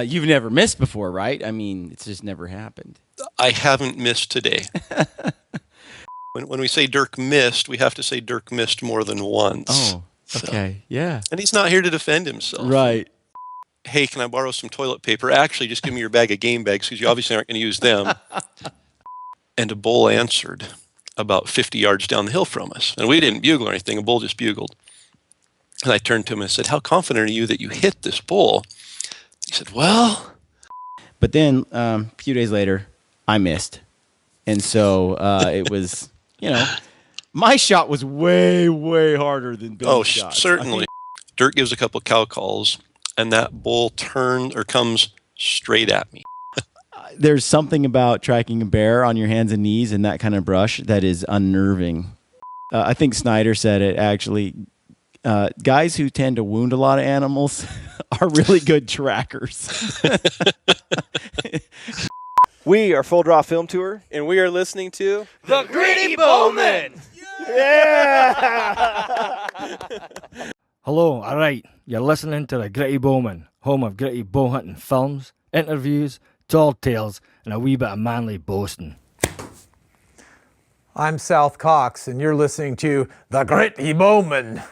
You've never missed before, right? I mean, it's just never happened. I haven't missed today. When we say Dirk missed, we have to say Dirk missed more than once. Oh, okay. Yeah. And he's not here to defend himself. Right. Hey, can I borrow some toilet paper? Actually, just give me your bag of game bags because you obviously aren't going to use them. And a bull answered about 50 yards down the hill from us. And we didn't bugle or anything. A bull just bugled. And I turned to him and said, how confident are you that you hit this bull? He said, well. But then a few days later, I missed. And so it was, my shot was way, way harder than Bill's shot. Certainly. Dirk gives a couple cow calls, and that bull comes straight at me. There's something about tracking a bear on your hands and knees in that kind of brush that is unnerving. I think Snyder said it, actually. Guys who tend to wound a lot of animals are really good trackers. We are Full Draw Film Tour, and we are listening to The Gritty Bowman. Yeah! Hello, all right. You're listening to The Gritty Bowman, home of gritty bow hunting films, interviews, tall tales, and a wee bit of manly boasting. I'm South Cox, and you're listening to The Gritty Bowman.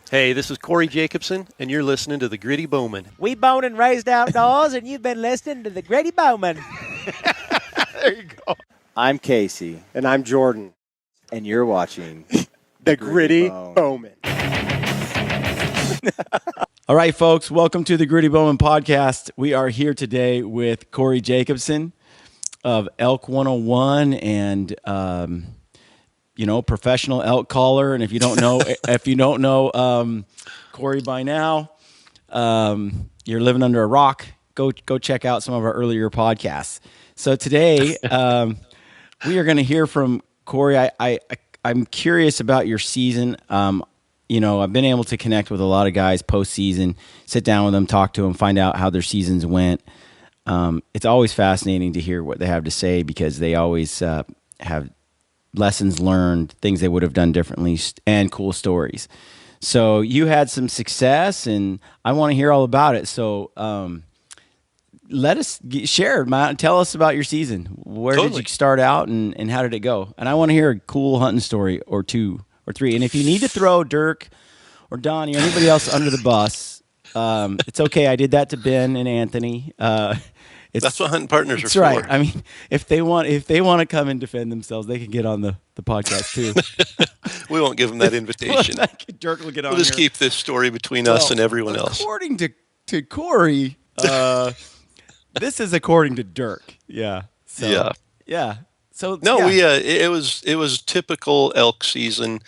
Hey, this is Corey Jacobson, and you're listening to The Gritty Bowman. We born and raised outdoors, and you've been listening to The Gritty Bowman. There you go. I'm Casey. And I'm Jordan. And you're watching The Gritty Bowman. All right, folks, welcome to the Gritty Bowman podcast. We are here today with Corey Jacobson of Elk 101 and professional elk caller. And if you don't know, Corey by now, you're living under a rock. Go check out some of our earlier podcasts. So today, we are going to hear from Corey. I'm curious about your season. I've been able to connect with a lot of guys postseason, sit down with them, talk to them, find out how their seasons went. It's always fascinating to hear what they have to say because they always have lessons learned, things they would have done differently, and cool stories. So you had some success, and I want to hear all about it. So let us share, Matt. Tell us about your season. Where did you start out, and how did it go? And I want to hear a cool hunting story or two or three. And if you need to throw Dirk or Donnie or anybody else under the bus, it's okay. I did that to Ben and Anthony. That's what hunting partners are for. That's right. I mean, if they want to come and defend themselves, they can get on the podcast too. We won't give them that invitation. Dirk will get on. We'll just keep this story between us and everyone else. According to Corey, this is according to Dirk. Yeah. So, yeah. So no, it was typical elk season,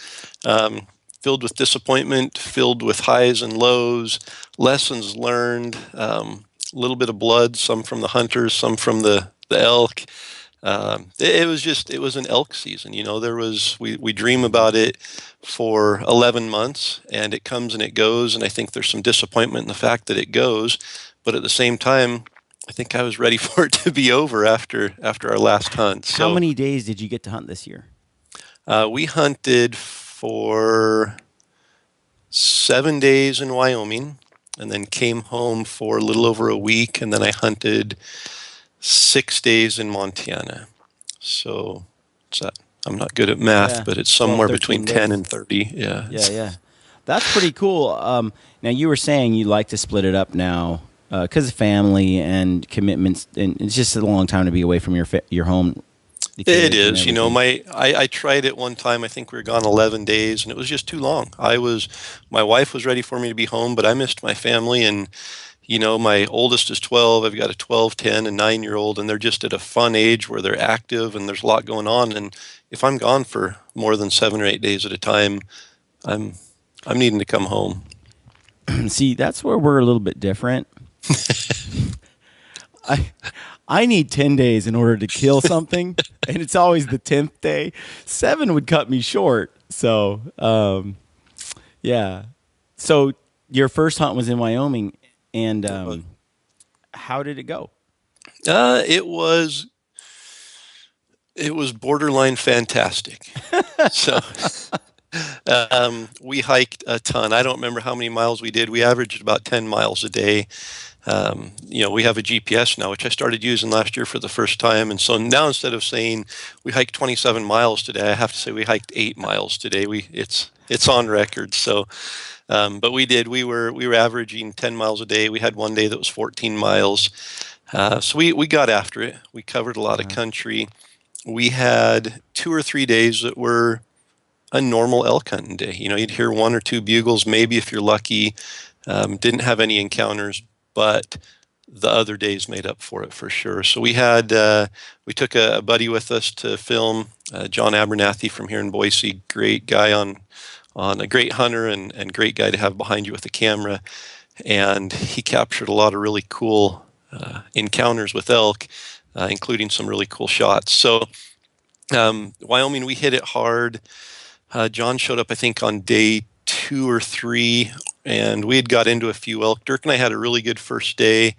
filled with disappointment, filled with highs and lows, lessons learned. A little bit of blood, some from the hunters, some from the elk. It was an elk season. We dream about it for 11 months, and it comes and it goes. And I think there's some disappointment in the fact that it goes, but at the same time, I think I was ready for it to be over after our last hunt. So, how many days did you get to hunt this year? We hunted for 7 days in Wyoming, and then came home for a little over a week, and then I hunted 6 days in Montana. So I'm not good at math, but it's somewhere between 10 and 30. Yeah. That's pretty cool. Now, you were saying you like to split it up now because of family and commitments, and it's just a long time to be away from your home. It is. I tried it one time. I think we were gone 11 days, and it was just too long. My wife was ready for me to be home, but I missed my family. And, my oldest is 12. I've got a 12, 10, and 9-year-old, and they're just at a fun age where they're active and there's a lot going on. And if I'm gone for more than 7 or 8 days at a time, I'm needing to come home. See, that's where we're a little bit different. I need 10 days in order to kill something, and it's always the 10th day. 7 would cut me short. So, yeah. So your first hunt was in Wyoming, and how did it go? It was borderline fantastic. So We hiked a ton. I don't remember how many miles we did. We averaged about 10 miles a day. We have a GPS now, which I started using last year for the first time. And so now instead of saying we hiked 27 miles today, I have to say we hiked 8 miles today. It's on record. So, but we were averaging 10 miles a day. We had one day that was 14 miles. So we got after it. We covered a lot of country. We had 2 or 3 days that were a normal elk hunting day. You'd hear 1 or 2 bugles, maybe if you're lucky. Didn't have any encounters, but the other days made up for it for sure. So we took a buddy with us to film, John Abernathy from here in Boise, great guy on a great hunter and great guy to have behind you with the camera. And he captured a lot of really cool encounters with elk, including some really cool shots. So Wyoming, we hit it hard. John showed up, I think, on day 2 or 3, and we had got into a few elk. Dirk and I had a really good first day,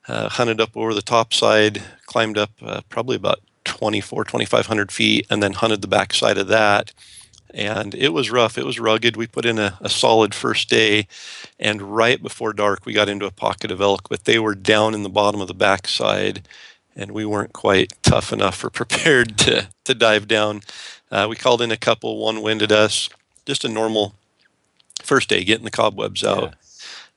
hunted up over the top side, climbed up probably about 2,500 feet, and then hunted the backside of that. And it was rough. It was rugged. We put in a solid first day, and right before dark, we got into a pocket of elk, but they were down in the bottom of the backside, and we weren't quite tough enough or prepared to dive down. We called in a couple, one winded us, just a normal first day, getting the cobwebs out.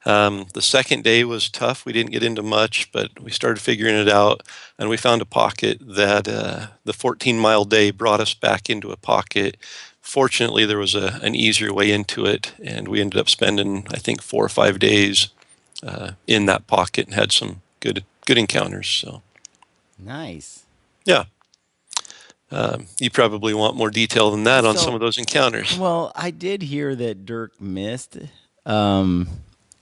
The second day was tough. We didn't get into much, but we started figuring it out, and we found a pocket that the 14-mile day brought us back into a pocket. Fortunately, there was an easier way into it, and we ended up spending, I think, 4 or 5 days in that pocket and had some good encounters. So Nice. Yeah. You probably want more detail than that on some of those encounters. Well, I did hear that Dirk missed an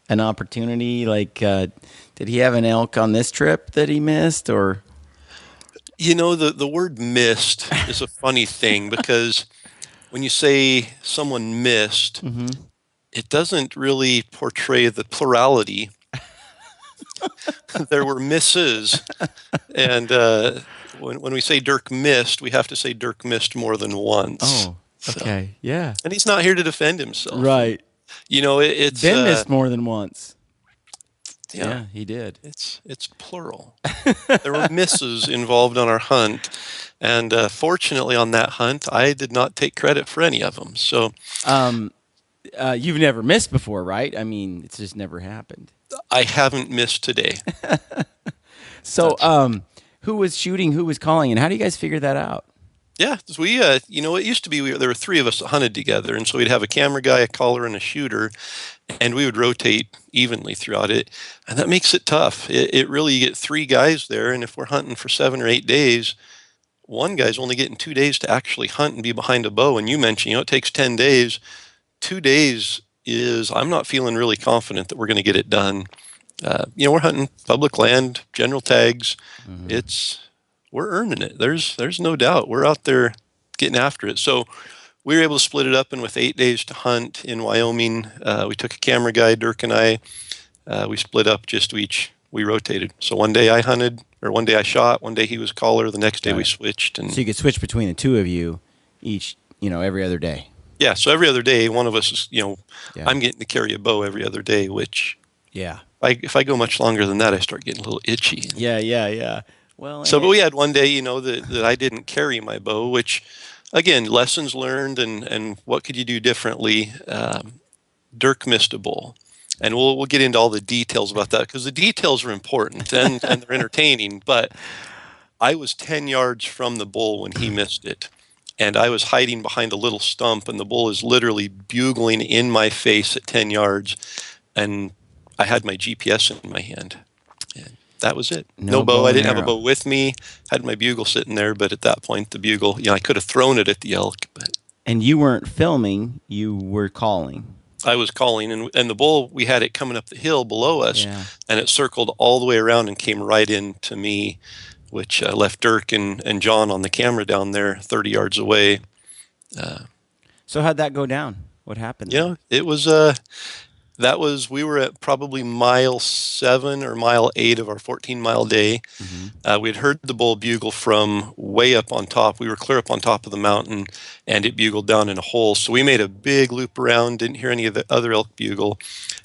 opportunity. Like, did he have an elk on this trip that he missed, or? The word missed is a funny thing because when you say someone missed, it doesn't really portray the plurality. There were misses. And when we say Dirk missed, we have to say Dirk missed more than once. Oh, okay. Yeah. And he's not here to defend himself. Right. It's Ben missed more than once. Yeah, he did. It's plural. There were misses involved on our hunt, and fortunately on that hunt, I did not take credit for any of them. So, you've never missed before, right? I mean, it's just never happened. I haven't missed today. So, who was shooting? Who was calling? And how do you guys figure that out? Yeah, we, it used to be there were 3 of us that hunted together, and so we'd have a camera guy, a caller, and a shooter, and we would rotate evenly throughout it, and that makes it tough. It really, you get 3 guys there, and if we're hunting for 7 or 8 days, one guy's only getting 2 days to actually hunt and be behind a bow. And you mentioned, it takes 10 days. 2 days I'm not feeling really confident that we're going to get it done. We're hunting public land, general tags. We're earning it. There's no doubt. We're out there getting after it. So we were able to split it up, and with 8 days to hunt in Wyoming, we took a camera guy, Dirk and I. We split up we rotated. So one day I hunted, or one day I shot, one day he was caller, the next day we switched. And so you could switch between the 2 of you each, every other day. Yeah, so every other day, one of us is, I'm getting to carry a bow every other day, which if I go much longer than that, I start getting a little itchy. Yeah. Well, but we had one day, that I didn't carry my bow, which, again, lessons learned and what could you do differently. Dirk missed a bull, and we'll get into all the details about that because the details are important and they're entertaining. But I was 10 yards from the bull when he missed it, and I was hiding behind a little stump, and the bull is literally bugling in my face at 10 yards, and I had my GPS in my hand. And that was it. No bow. I didn't have a bow with me. Had my bugle sitting there, but at that point, the bugle, I could have thrown it at the elk. And you weren't filming; you were calling. I was calling, and the bull, we had it coming up the hill below us, and it circled all the way around and came right into me, which left Dirk and John on the camera down there 30 yards away. So how'd that go down? What happened? It was We were at probably mile 7 or mile 8 of our 14-mile day. We had heard the bull bugle from way up on top. We were clear up on top of the mountain, and it bugled down in a hole. So we made a big loop around, didn't hear any of the other elk bugle.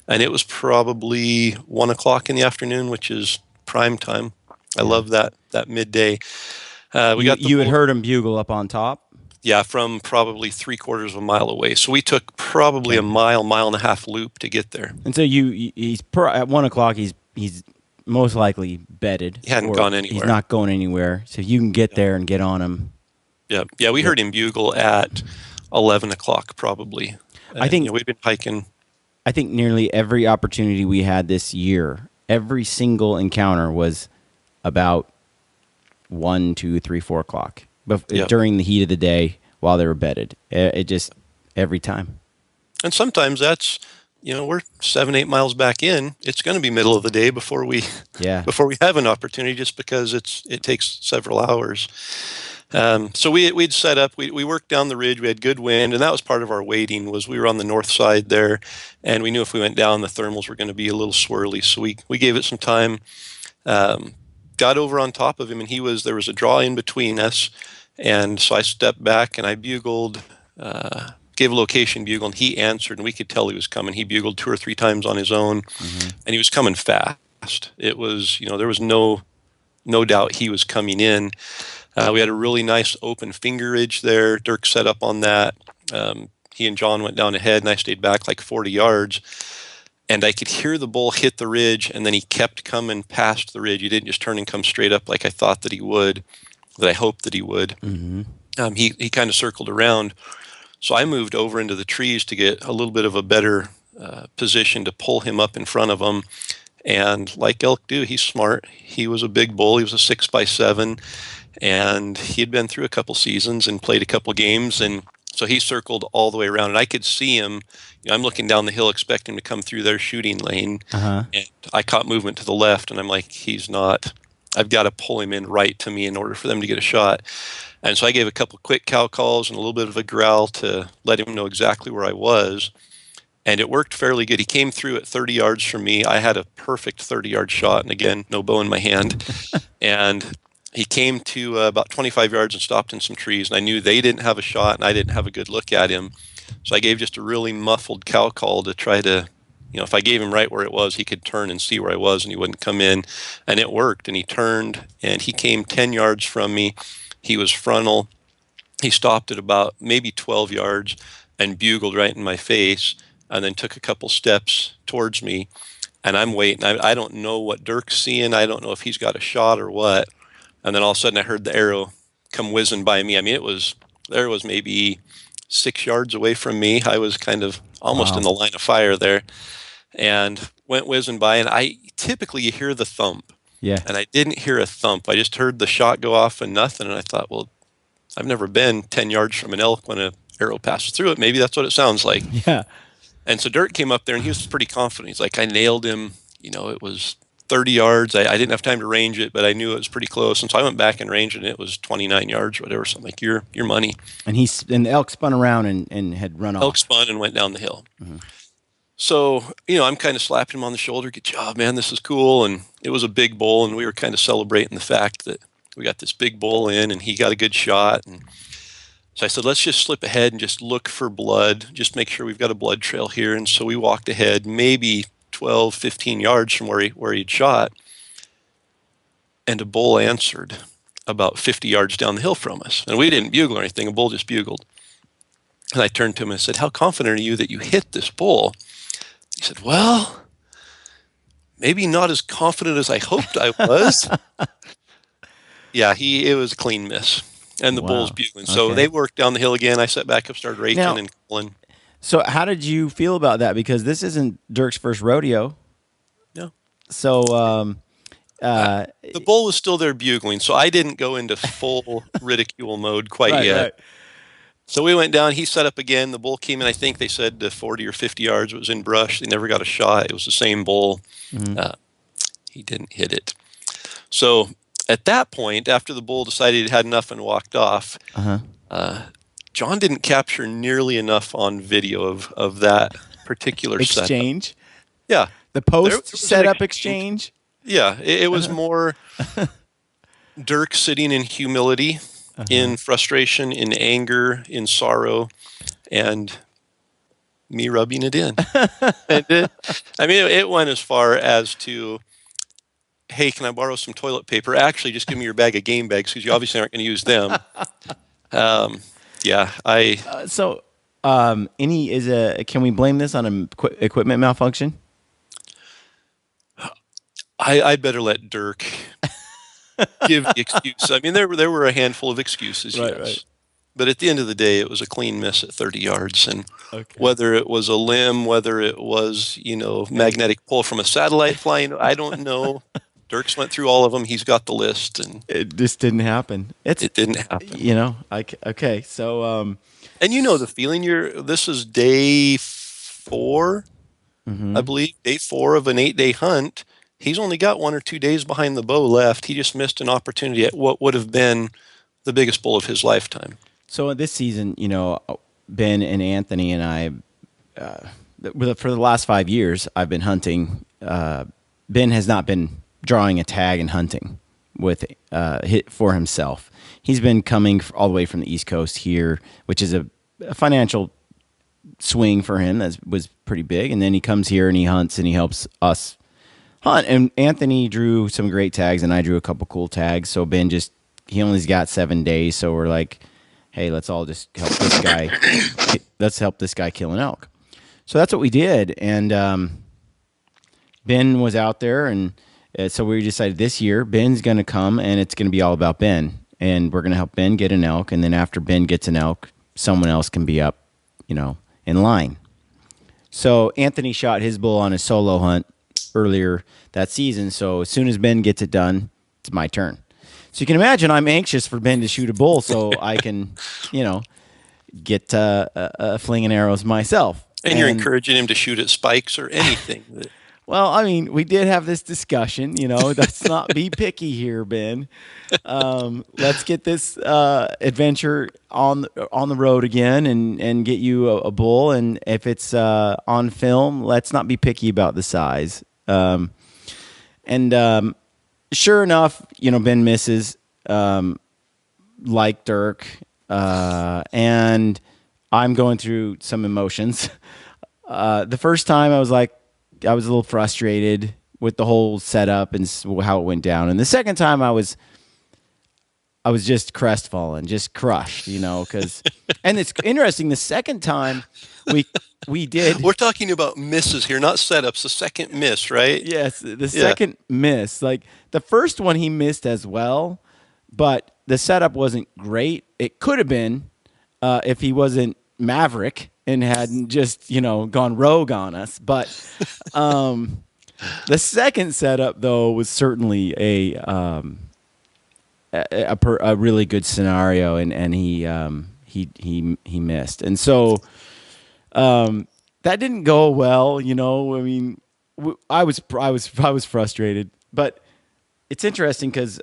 And it was probably 1 o'clock in the afternoon, which is prime time. I love that midday. You had heard him bugle up on top? Yeah, from probably 3/4 of a mile away. So we took probably a mile and a half loop to get there. And so at 1 o'clock, he's most likely bedded. He hadn't gone anywhere. He's not going anywhere. So you can get there and get on him. Yeah. We heard him bugle at 11 o'clock probably. I think we've been hiking. I think nearly every opportunity we had this year, every single encounter was about 1, 2, 3, 4 o'clock. During the heat of the day while they were bedded. It just, every time. And sometimes that's, we're 7, 8 miles back in. It's going to be middle of the day before we have an opportunity, just because it takes several hours. So we'd set up, we worked down the ridge, we had good wind, and that was part of our waiting. Was we were on the north side there, and we knew if we went down, the thermals were going to be a little swirly. So we gave it some time, got over on top of him, and there was a draw in between us. And so I stepped back and I bugled, gave a location bugle, and he answered, and we could tell he was coming. He bugled 2 or 3 times on his own, and he was coming fast. It was, there was no doubt he was coming in. We had a really nice open finger ridge there. Dirk set up on that. He and John went down ahead, and I stayed back like 40 yards. And I could hear the bull hit the ridge, and then he kept coming past the ridge. He didn't just turn and come straight up like I thought that he would. That I hoped that he would. He kind of circled around. So I moved over into the trees to get a little bit of a better position to pull him up in front of him. And like elk do, he's smart. He was a big bull. He was a 6x7. And he had been through a couple seasons and played a couple games. And so he circled all the way around. And I could see him. I'm looking down the hill expecting him to come through their shooting lane. And I caught movement to the left. And I'm like, he's not. I've got to pull him in right to me in order for them to get a shot. And so I gave a couple quick cow calls and a little bit of a growl to let him know exactly where I was. And it worked fairly good. He came through at 30 yards from me. I had a perfect 30-yard shot. And again, no bow in my hand. And he came to about 25 yards and stopped in some trees. And I knew they didn't have a shot and I didn't have a good look at him. So I gave just a really muffled cow call to try to, if I gave him right where it was, he could turn and see where I was and he wouldn't come in. And it worked. And he turned and he came 10 yards from me. He was frontal. He stopped at about maybe 12 yards and bugled right in my face and then took a couple steps towards me. And I'm waiting. I don't know what Dirk's seeing. I don't know if he's got a shot or what. And then all of a sudden I heard the arrow come whizzing by me. I mean, there was maybe 6 yards away from me. I was kind of almost in the line of fire there. And went whizzing by, and typically you hear the thump. Yeah. And I didn't hear a thump. I just heard the shot go off and nothing. And I thought, well, I've never been 10 yards from an elk when an arrow passes through it. Maybe that's what it sounds like. Yeah. And so Dirk came up there, and he was pretty confident. He's like, I nailed him. It was 30 yards. I didn't have time to range it, but I knew it was pretty close. And so I went back and ranged it, and it was 29 yards or whatever. So I'm like, your money. And the elk spun around and had run off. Elk spun and went down the hill. So, I'm kind of slapping him on the shoulder. Good job, man. This is cool. And it was a big bull, and we were kind of celebrating the fact that we got this big bull in, and he got a good shot. And so I said, let's just slip ahead and just look for blood. Just make sure we've got a blood trail here. And so we walked ahead, maybe 12, 15 yards from where he'd shot. And a bull answered about 50 yards down the hill from us. And we didn't bugle or anything. A bull just bugled. And I turned to him and said, how confident are you that you hit this bull? He said, well, maybe not as confident as I hoped I was. Yeah, it was a clean miss. And the bull's bugling. So they worked down the hill again. I sat back up, started raking and calling. So how did you feel about that? Because this isn't Dirk's first rodeo. No. So the bull was still there bugling, so I didn't go into full ridicule mode quite yet. Right. So we went down. He set up again. The bull came in, I think they said 40 or 50 yards. It was in brush. They never got a shot. It was the same bull. He didn't hit it. So at that point, after the bull decided he had enough and walked off, John didn't capture nearly enough on video of that particular exchange. Yeah. The There post was an setup exchange. Yeah, it was more Dirk sitting in humility, in frustration, in anger, in sorrow, and me rubbing it in. It went as far as to, hey, can I borrow some toilet paper? Actually, just give me your bag of game bags because you obviously aren't going to use them. Yeah, Can we blame this on an equipment malfunction? I'd better let Dirk give the excuse. I mean, there were a handful of excuses, Right, yes. right. But at the end of the day, it was a clean miss at 30 yards. And Okay. whether it was a limb, whether it was, magnetic pull from a satellite flying, I don't know. Dirk's went through all of them. He's got the list, and It just didn't happen. it didn't happen. Okay. So, And you know the feeling. This is day 4, I believe, day 4 of an 8-day hunt. He's only got 1 or 2 days behind the bow left. He just missed an opportunity at what would have been the biggest bull of his lifetime. So this season, Ben and Anthony and I, for the last 5 years, I've been hunting. Ben has not been drawing a tag and hunting with hit for himself. He's been coming all the way from the East Coast here, which is a financial swing for him. That was pretty big. And then he comes here and he hunts and he helps us hunt. And Anthony drew some great tags and I drew a couple cool tags. So Ben he only's got 7 days. So we're like, hey, let's all just help this guy. Let's help this guy kill an elk. So that's what we did. And Ben was out there. And so we decided this year, Ben's going to come and it's going to be all about Ben. And we're going to help Ben get an elk. And then after Ben gets an elk, someone else can be up, in line. So Anthony shot his bull on his solo hunt earlier that season. So as soon as Ben gets it done, it's my turn. So you can imagine I'm anxious for Ben to shoot a bull so I can, get flinging arrows myself. And you're encouraging him to shoot at spikes or anything. Well, I mean, we did have this discussion, let's not be picky here, Ben. Let's get this adventure on the road again and get you a bull. And if it's on film, let's not be picky about the size. Sure enough, Ben misses like Dirk. And I'm going through some emotions. The first time I was a little frustrated with the whole setup and how it went down. And the second time I was just crestfallen, just crushed, because, and it's interesting. The second time we did. We're talking about misses here, not setups. The second miss, right? Yes. The second miss, the first one he missed as well, but the setup wasn't great. It could have been, if he wasn't Maverick and hadn't just, gone rogue on us. But the second setup, though, was certainly a really good scenario, and he missed. And so that didn't go well, I mean, I was frustrated, but it's interesting because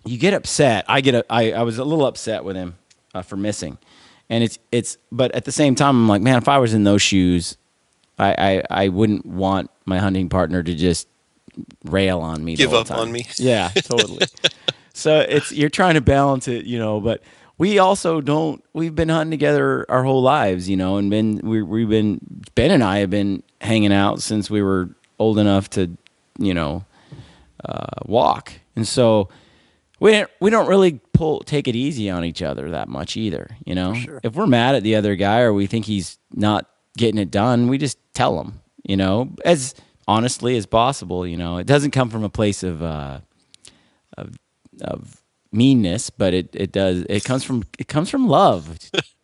you get upset. I was a little upset with him for missing. And but at the same time, I'm like, man, if I was in those shoes, I wouldn't want my hunting partner to just rail on me. Give up on me. Yeah, totally. So you're trying to balance it, but we also we've been hunting together our whole lives, and Ben and I have been hanging out since we were old enough to, walk. And so we don't really take it easy on each other that much either, Sure. If we're mad at the other guy or we think he's not getting it done, we just tell him, as honestly as possible. It doesn't come from a place of meanness, but it does. It comes from love,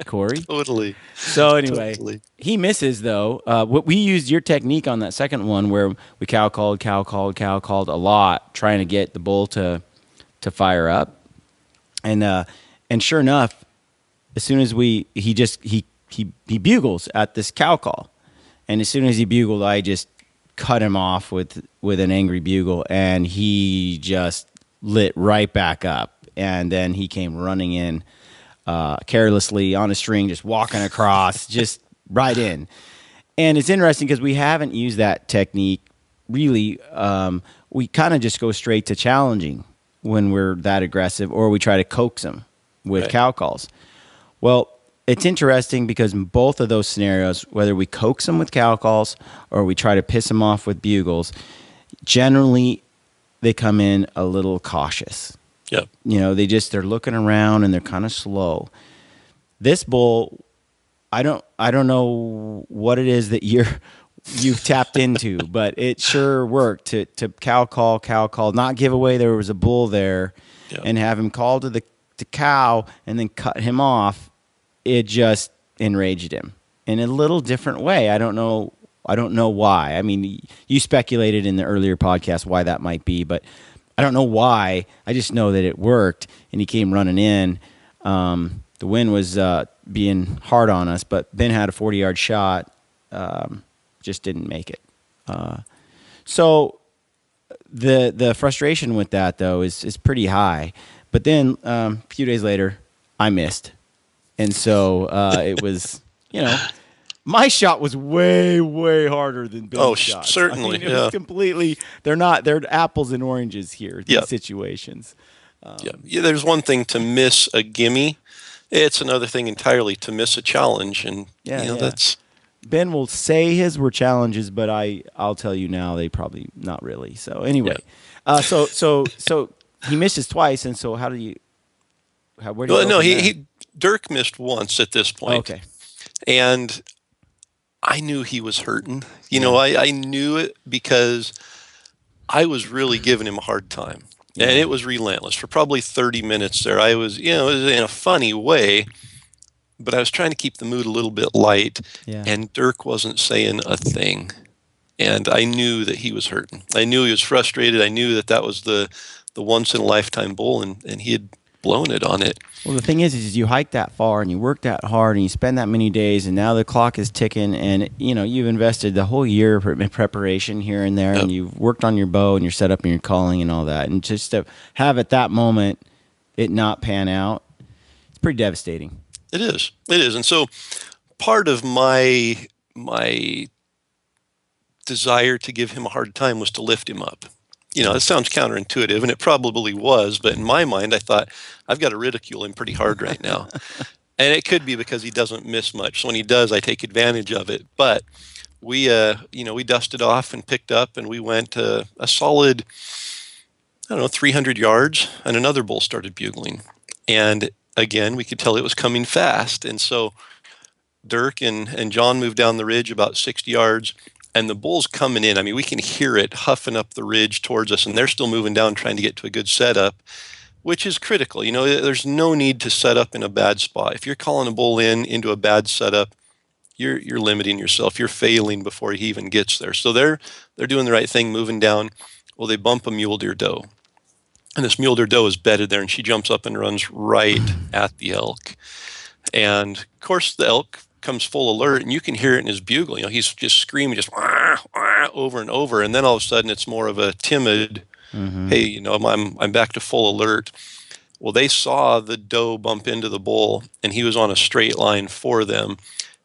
Corey. Totally. So anyway, Totally. He misses though. What we used your technique on that second one where we cow called a lot, trying to get the bull to fire up, and sure enough, as soon as he bugles at this cow call, and as soon as he bugled, I just cut him off with an angry bugle, and he just lit right back up, and then he came running in carelessly on a string, just walking across, just right in. And it's interesting because we haven't used that technique really. We kind of just go straight to challenging when we're that aggressive, or we try to coax them with cow calls. Well, it's interesting because in both of those scenarios, whether we coax them with cow calls or we try to piss them off with bugles, generally they come in a little cautious. Yep. You know, they're looking around and they're kind of slow. This bull, I don't know what it is that you've tapped into, but it sure worked to cow call, not give away there was a bull there, and have him call to the cow and then cut him off. It just enraged him in a little different way. I don't know why. I mean, you speculated in the earlier podcast why that might be, but I don't know why. I just know that it worked, and he came running in. The wind was being hard on us, but Ben had a 40-yard shot. Just didn't make it. So the frustration with that, though, is pretty high. But then a few days later, I missed. And so it was, my shot was way, way harder than Ben's shot. Certainly. I mean, it was completely, they're apples and oranges here, these situations. There's one thing to miss a gimme. It's another thing entirely to miss a challenge. And, that's... Ben will say his were challenges, but I'll tell you now, they probably not really. So anyway, so he misses twice. And so where do you Dirk missed once at this point. Okay. And I knew he was hurting. I knew it because I was really giving him a hard time. And it was relentless. For probably 30 minutes there, I was, it was in a funny way, but I was trying to keep the mood a little bit light. Yeah. And Dirk wasn't saying a thing. And I knew that he was hurting. I knew he was frustrated. I knew that was the once-in-a-lifetime bull, and he had blown it on it. Well, the thing is you hike that far and you work that hard and you spend that many days, and now the clock is ticking, and you've invested the whole year in preparation here and there, and you've worked on your bow and your setup and your calling and all that, and just to have at that moment it not pan out, it's pretty devastating. It is. And so part of my desire to give him a hard time was to lift him up. It sounds counterintuitive, and it probably was, but in my mind, I thought, I've got to ridicule him pretty hard right now. And it could be because he doesn't miss much. So when he does, I take advantage of it. But we dusted off and picked up, and we went a solid, 300 yards, and another bull started bugling. And again, we could tell it was coming fast. And so Dirk and John moved down the ridge about 60 yards. And the bull's coming in. I mean, we can hear it huffing up the ridge towards us, and they're still moving down trying to get to a good setup, which is critical. There's no need to set up in a bad spot. If you're calling a bull into a bad setup, you're limiting yourself. You're failing before he even gets there. So they're doing the right thing, moving down. Well, they bump a mule deer doe. And this mule deer doe is bedded there, and she jumps up and runs right at the elk. And, of course, the elk comes full alert, and you can hear it in his bugle. He's just screaming, just wah, wah, over and over, and then all of a sudden it's more of a timid, hey, I'm back to full alert. Well, they saw the doe bump into the bull, and he was on a straight line for them.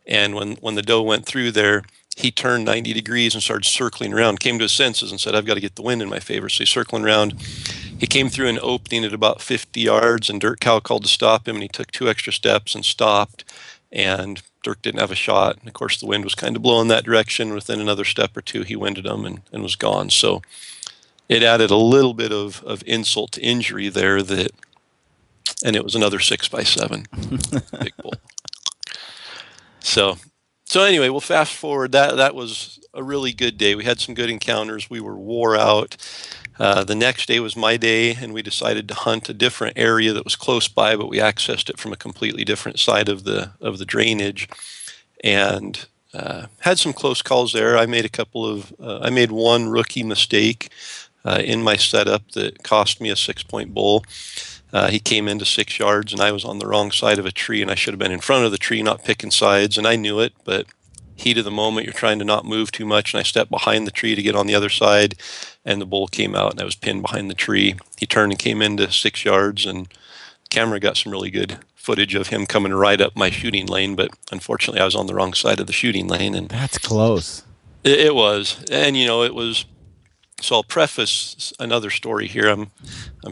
And when the doe went through there, he turned 90 degrees and started circling around, came to his senses and said, I've got to get the wind in my favor. So he's circling around. He came through an opening at about 50 yards, and Dirk Cow called to stop him, and he took 2 extra steps and stopped. And Dirk didn't have a shot. And of course, the wind was kind of blowing that direction. Within another step or two, he winded him and was gone. So it added a little bit of insult to injury there, and it was another 6x7 big bull. So anyway, we'll fast forward. That was a really good day. We had some good encounters. We were wore out. The next day was my day, and we decided to hunt a different area that was close by, but we accessed it from a completely different side of the drainage, and had some close calls there. I made one rookie mistake in my setup that cost me a 6-point bull. He came into 6 yards, and I was on the wrong side of a tree, and I should have been in front of the tree, not picking sides, and I knew it, but heat of the moment, you're trying to not move too much, and I stepped behind the tree to get on the other side, and the bull came out, and I was pinned behind the tree. He turned and came into 6 yards, and the camera got some really good footage of him coming right up my shooting lane, but unfortunately I was on the wrong side of the shooting lane, and That's close. it was. And it was. So I'll preface another story here. I'm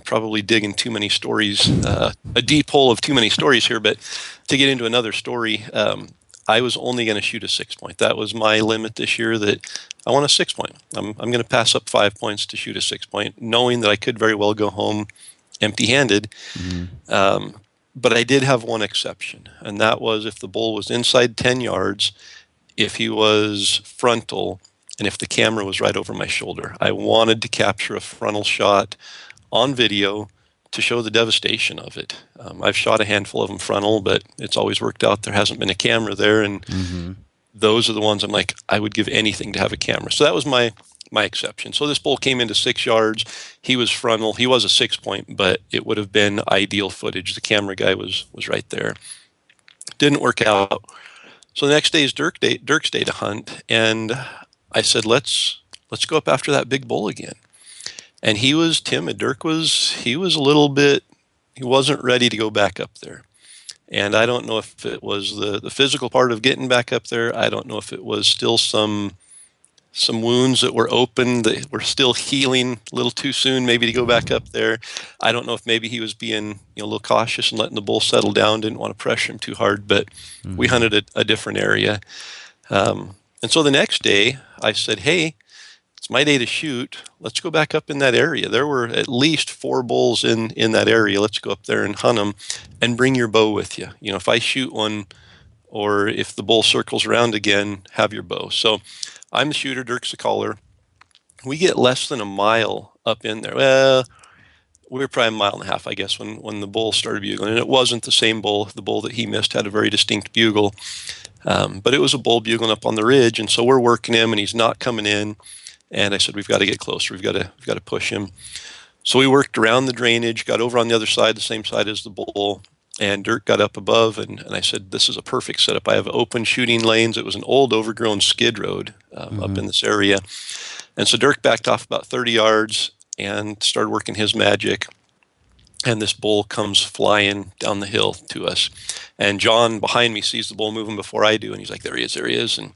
probably digging too many stories, a deep hole of too many stories here. But to get into another story, I was only going to shoot a 6-point. That was my limit this year. That I want a 6-point. I'm going to pass up 5 points to shoot a 6-point, knowing that I could very well go home empty-handed. But I did have one exception, and that was if the bull was inside 10 yards, if he was frontal, and if the camera was right over my shoulder. I wanted to capture a frontal shot on video to show the devastation of it. I've shot a handful of them frontal, but it's always worked out. There hasn't been a camera there, and those are the ones I'm like, I would give anything to have a camera. So that was my exception. So this bull came into 6 yards. He was frontal. He was a 6-point, but it would have been ideal footage. The camera guy was right there. Didn't work out. So the next day is Dirk's day to hunt, and I said, let's go up after that big bull again. And he was timid. Dirk was a little bit, he wasn't ready to go back up there. And I don't know if it was the physical part of getting back up there. I don't know if it was still some wounds that were open that were still healing a little too soon maybe to go back up there. I don't know if maybe he was being a little cautious and letting the bull settle down, didn't want to pressure him too hard, but we hunted a different area. And so the next day I said, hey, it's my day to shoot. Let's go back up in that area. There were at least 4 bulls in that area. Let's go up there and hunt them, and bring your bow with you. If I shoot one, or if the bull circles around again, have your bow. So I'm the shooter, Dirk's the caller. We get less than a mile up in there. Well, we were probably a mile and a half, I guess, when the bull started bugling. And it wasn't the same bull. The bull that he missed had a very distinct bugle. But it was a bull bugling up on the ridge, and so we're working him, and he's not coming in. And I said, we've got to get closer. We've got to push him. So we worked around the drainage, got over on the other side, the same side as the bull, and Dirk got up above, and I said, this is a perfect setup. I have open shooting lanes. It was an old overgrown skid road up in this area. And so Dirk backed off about 30 yards and started working his magic. And this bull comes flying down the hill to us. And John behind me sees the bull moving before I do. And he's like, there he is. And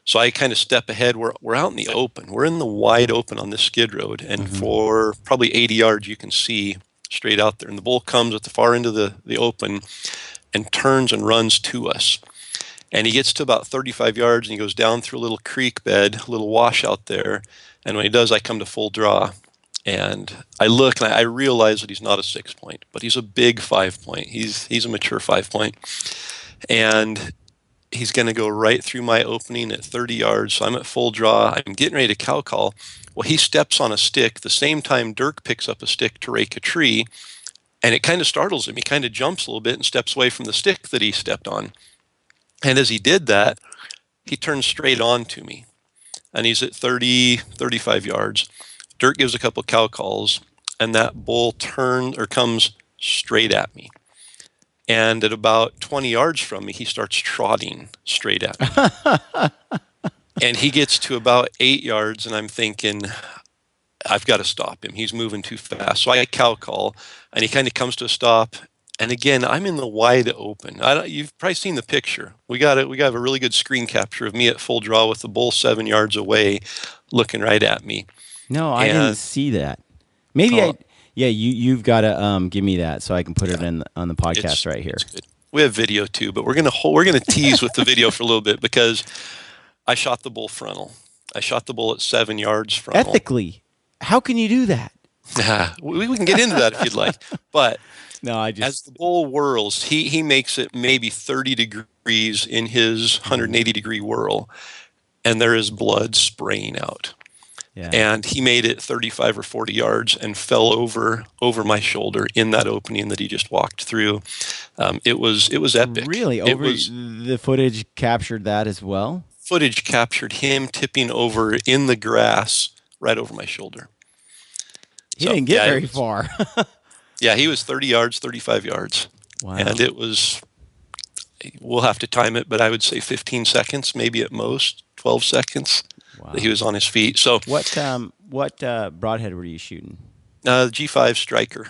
so I kind of step ahead. We're out in the open. We're in the wide open on this skid road. And for probably 80 yards, you can see straight out there. And the bull comes at the far end of the open and turns and runs to us. And he gets to about 35 yards, and he goes down through a little creek bed, a little washout there. And when he does, I come to full draw. And I look, and I realize that he's not a 6-point, but he's a big 5-point. He's a mature 5-point. And he's going to go right through my opening at 30 yards. So I'm at full draw. I'm getting ready to cow call. Well, he steps on a stick the same time Dirk picks up a stick to rake a tree. And it kind of startles him. He kind of jumps a little bit and steps away from the stick that he stepped on. And as he did that, he turns straight on to me. And he's at 35 yards. Dirk gives a couple cow calls, and that bull comes straight at me. And at about 20 yards from me, he starts trotting straight at me. And he gets to about 8 yards, and I'm thinking, I've got to stop him. He's moving too fast. So I cow call, and he kind of comes to a stop. And again, I'm in the wide open. You've probably seen the picture. We got a really good screen capture of me at full draw with the bull 7 yards away, looking right at me. No, I didn't see that. Maybe you've got to give me that so I can put it on the podcast right here. We have video too, but we're gonna tease with the video for a little bit because I shot the bull frontal. I shot the bull at 7 yards frontal. Ethically, how can you do that? We can get into that if you'd like, but no, as the bull whirls, he makes it maybe 30 degrees in his 180 degree whirl, and there is blood spraying out. Yeah. And he made it 35 or 40 yards and fell over my shoulder in that opening that he just walked through. It was epic. Really? The footage captured that as well? Footage captured him tipping over in the grass right over my shoulder. He didn't get very far. Yeah, he was 30 yards, 35 yards. Wow. And it was, we'll have to time it, but I would say 15 seconds, maybe at most 12 seconds. Wow. That he was on his feet. So what broadhead were you shooting? G5 Striker.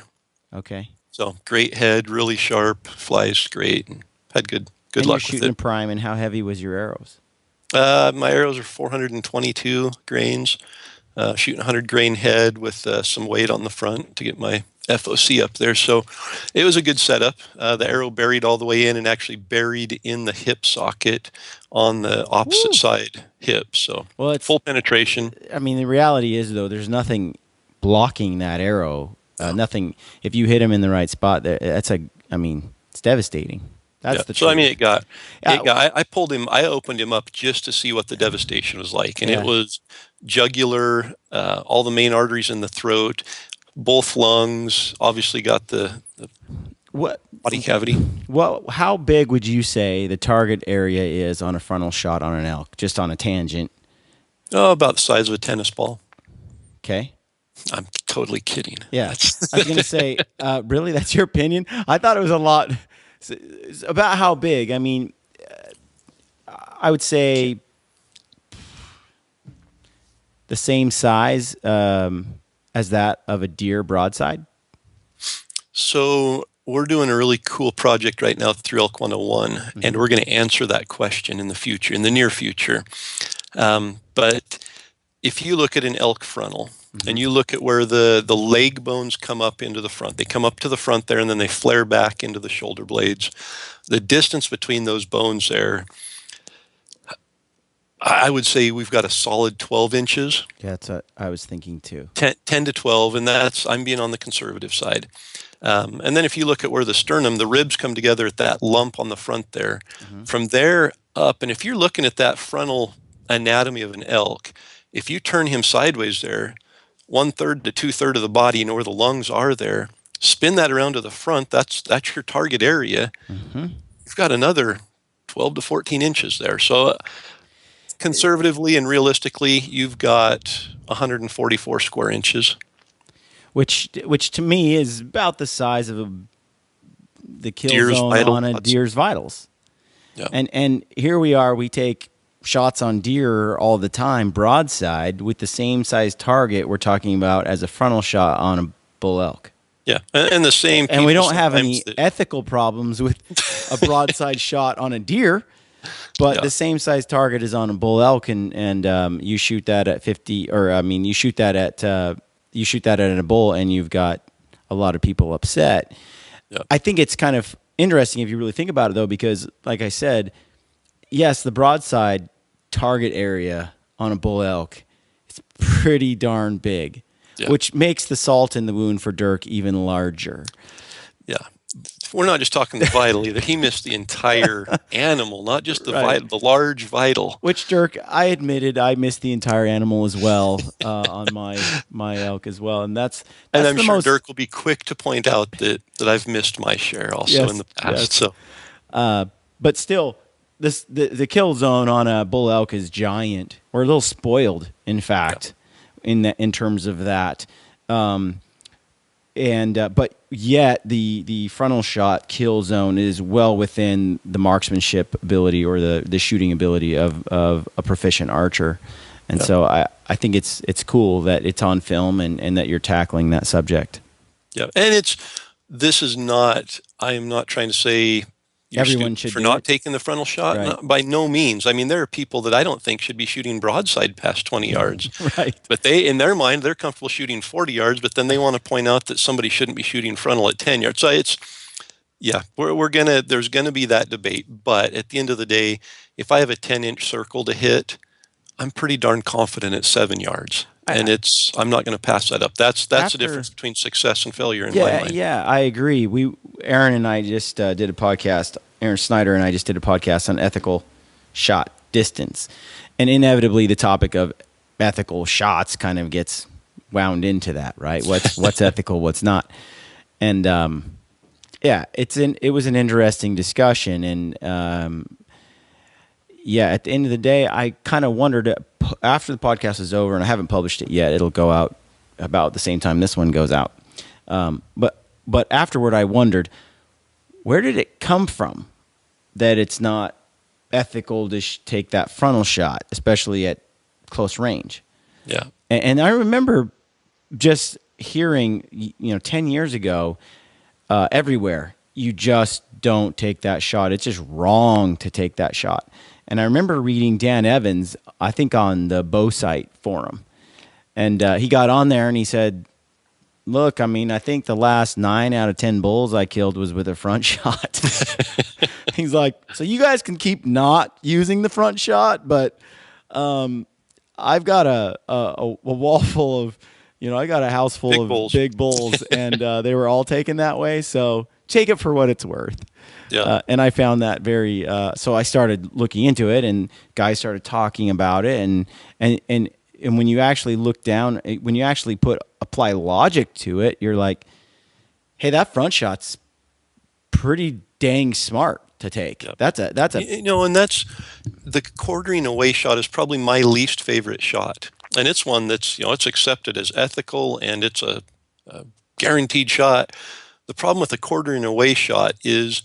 Okay. So great head, really sharp, flies great, and had good and you're luck with shooting a it. prime, and how heavy was your arrows? My arrows are 422 grains, shooting 100 grain head with some weight on the front to get my FOC up there. So it was a good setup. The arrow buried all the way in and actually buried in the hip socket on the opposite side hip. So Well, it's full penetration. I mean, the reality is, though, there's nothing blocking that arrow. Nothing. If you hit him in the right spot, that's I mean, it's devastating. That's the So truth. I mean, Yeah. I pulled him. I opened him up just to see what the devastation was like, and Yeah. it was jugular, all the main arteries in the throat, both lungs. Obviously, got the What? body cavity. Well, how big would you say the target area is on a frontal shot on an elk, just on a tangent? Oh, about the size of a tennis ball. Okay. I'm totally kidding. Yeah. I was going to say, really, that's your opinion? I thought it was a lot. About how big? I mean, I would say the same size as that of a deer broadside. So we're doing a really cool project right now through Elk 101, and we're going to answer that question in the future, in the near future. But if you look at an elk frontal and you look at where the leg bones come up into the front, they come up to the front there and then they flare back into the shoulder blades. The distance between those bones there, I would say we've got a solid 12 inches. Yeah, that's what I was thinking too. 10 to 12, and I'm being on the conservative side. And then if you look at where the sternum, the ribs come together at that lump on the front there. From there up, and if you're looking at that frontal anatomy of an elk, if you turn him sideways there, 1/3 to 2/3 of the body and where the lungs are there, spin that around to the front, that's your target area. You've got another 12 to 14 inches there. So conservatively and realistically, you've got 144 square inches. Which to me is about the size of the kill Deer's zone vital. on a deer's vitals. Yeah. And here we are, we take shots on deer all the time, broadside, with the same size target we're talking about as a frontal shot on a bull elk. Yeah, and the same. And we people don't have any sometimes ethical problems with a broadside shot on a deer, but Yeah. the same size target is on a bull elk, and you shoot that at 50, or I mean, you shoot that at a bull, and you've got a lot of people upset. Yeah. I think it's kind of interesting if you really think about it, though, because, like I said, yes, the broadside target area on a bull elk is pretty darn big, which makes the salt in the wound for Dirk even larger. Yeah. We're not just talking the vital either. He missed the entire animal, not just the vital, the large vital. Which, Dirk, I admitted I missed the entire animal as well on my elk as well, and that's And I'm the sure most, Dirk will be quick to point out that I've missed my share also in the past. yes. So, but still, the kill zone on a bull elk is giant. We're a little spoiled, in fact, in terms of that. But yet the frontal shot kill zone is well within the marksmanship ability or the shooting ability of a proficient archer. And so I think it's cool that it's on film and that you're tackling that subject. yeah. And I am not trying to say you're Everyone stupid should for do not it. taking the frontal shot. Right. By no means. I mean, there are people that I don't think should be shooting broadside past 20 yards. Right. But in their mind, they're comfortable shooting 40 yards, but then they want to point out that somebody shouldn't be shooting frontal at 10 yards. So there's gonna be that debate. But at the end of the day, if I have a 10-inch circle to hit, I'm pretty darn confident at 7 yards. And I'm not going to pass that up. That's the difference between success and failure in my mind. Yeah, I agree. Aaron and I just did a podcast. Aaron Snyder and I just did a podcast on ethical shot distance, and inevitably the topic of ethical shots kind of gets wound into that, right? What's ethical, what's not, and it was an interesting discussion, and at the end of the day, I kind of wondered after the podcast is over, and I haven't published it yet. It'll go out about the same time this one goes out. But afterward, I wondered, where did it come from that it's not ethical to take that frontal shot, especially at close range? Yeah. And I remember just hearing, 10 years ago, everywhere. You just don't take that shot. It's just wrong to take that shot. And I remember reading Dan Evans, I think on the Bow Sight forum, and he got on there and he said, look, I mean, I think the last 9 out of 10 bulls I killed was with a front shot. He's like, so you guys can keep not using the front shot, but I've got a wall full of, I got a house full of big bulls, and they were all taken that way. So take it for what it's worth. Yeah. And I found that very. So I started looking into it, and guys started talking about it, and when you actually look down, when you actually apply logic to it, you're like, hey, that front shot's pretty dang smart to take. Yep. That's a and that's the quartering away shot is probably my least favorite shot, and it's one that's it's accepted as ethical and it's a guaranteed shot. The problem with a quartering away shot is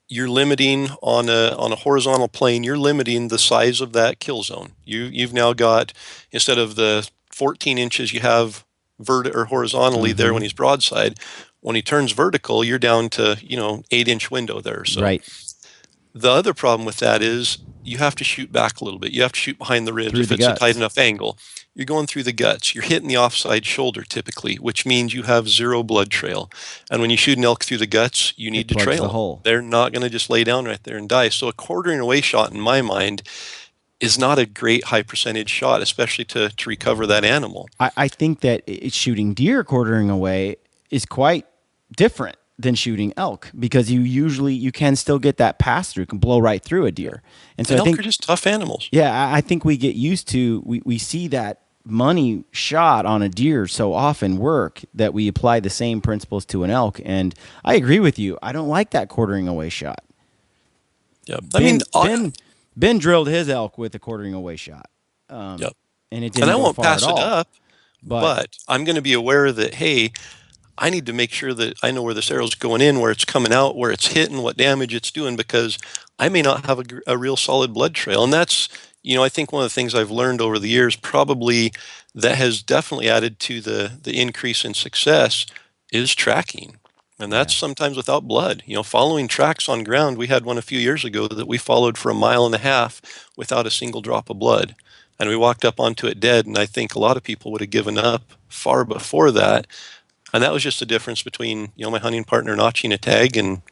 you're limiting on a horizontal plane. You're limiting the size of that kill zone. You've now got, instead of the 14 inches you have or horizontally there when he's broadside, when he turns vertical, you're down to 8-inch window there. So right. The other problem with that is you have to shoot back a little bit. You have to shoot behind the ribs if it's a tight enough angle. You're going through the guts. You're hitting the offside shoulder typically, which means you have 0 blood trail. And when you shoot an elk through the guts, you need to trail the hole. They're not going to just lay down right there and die. So a quartering away shot, in my mind, is not a great high percentage shot, especially to recover that animal. I think that shooting deer quartering away is quite different than shooting elk, because you can still get that pass through, can blow right through a deer. And so I think elk are just tough animals. Yeah, I think we get used to, we see that money shot on a deer so often work that we apply the same principles to an elk. And I agree with you. I don't like that quartering away shot. Yeah, Ben drilled his elk with a quartering away shot. Yep. And it didn't I won't go far pass at it all. up, but I'm going to be aware that, hey, I need to make sure that I know where this arrow's going in, where it's coming out, where it's hitting, what damage it's doing, because I may not have a real solid blood trail. And that's, I think one of the things I've learned over the years, probably that has definitely added to the increase in success, is tracking. And that's sometimes without blood. Following tracks on ground. We had one a few years ago that we followed for 1.5 miles without a single drop of blood. And we walked up onto it dead, and I think a lot of people would have given up far before that. And that was just the difference between, my hunting partner notching a tag and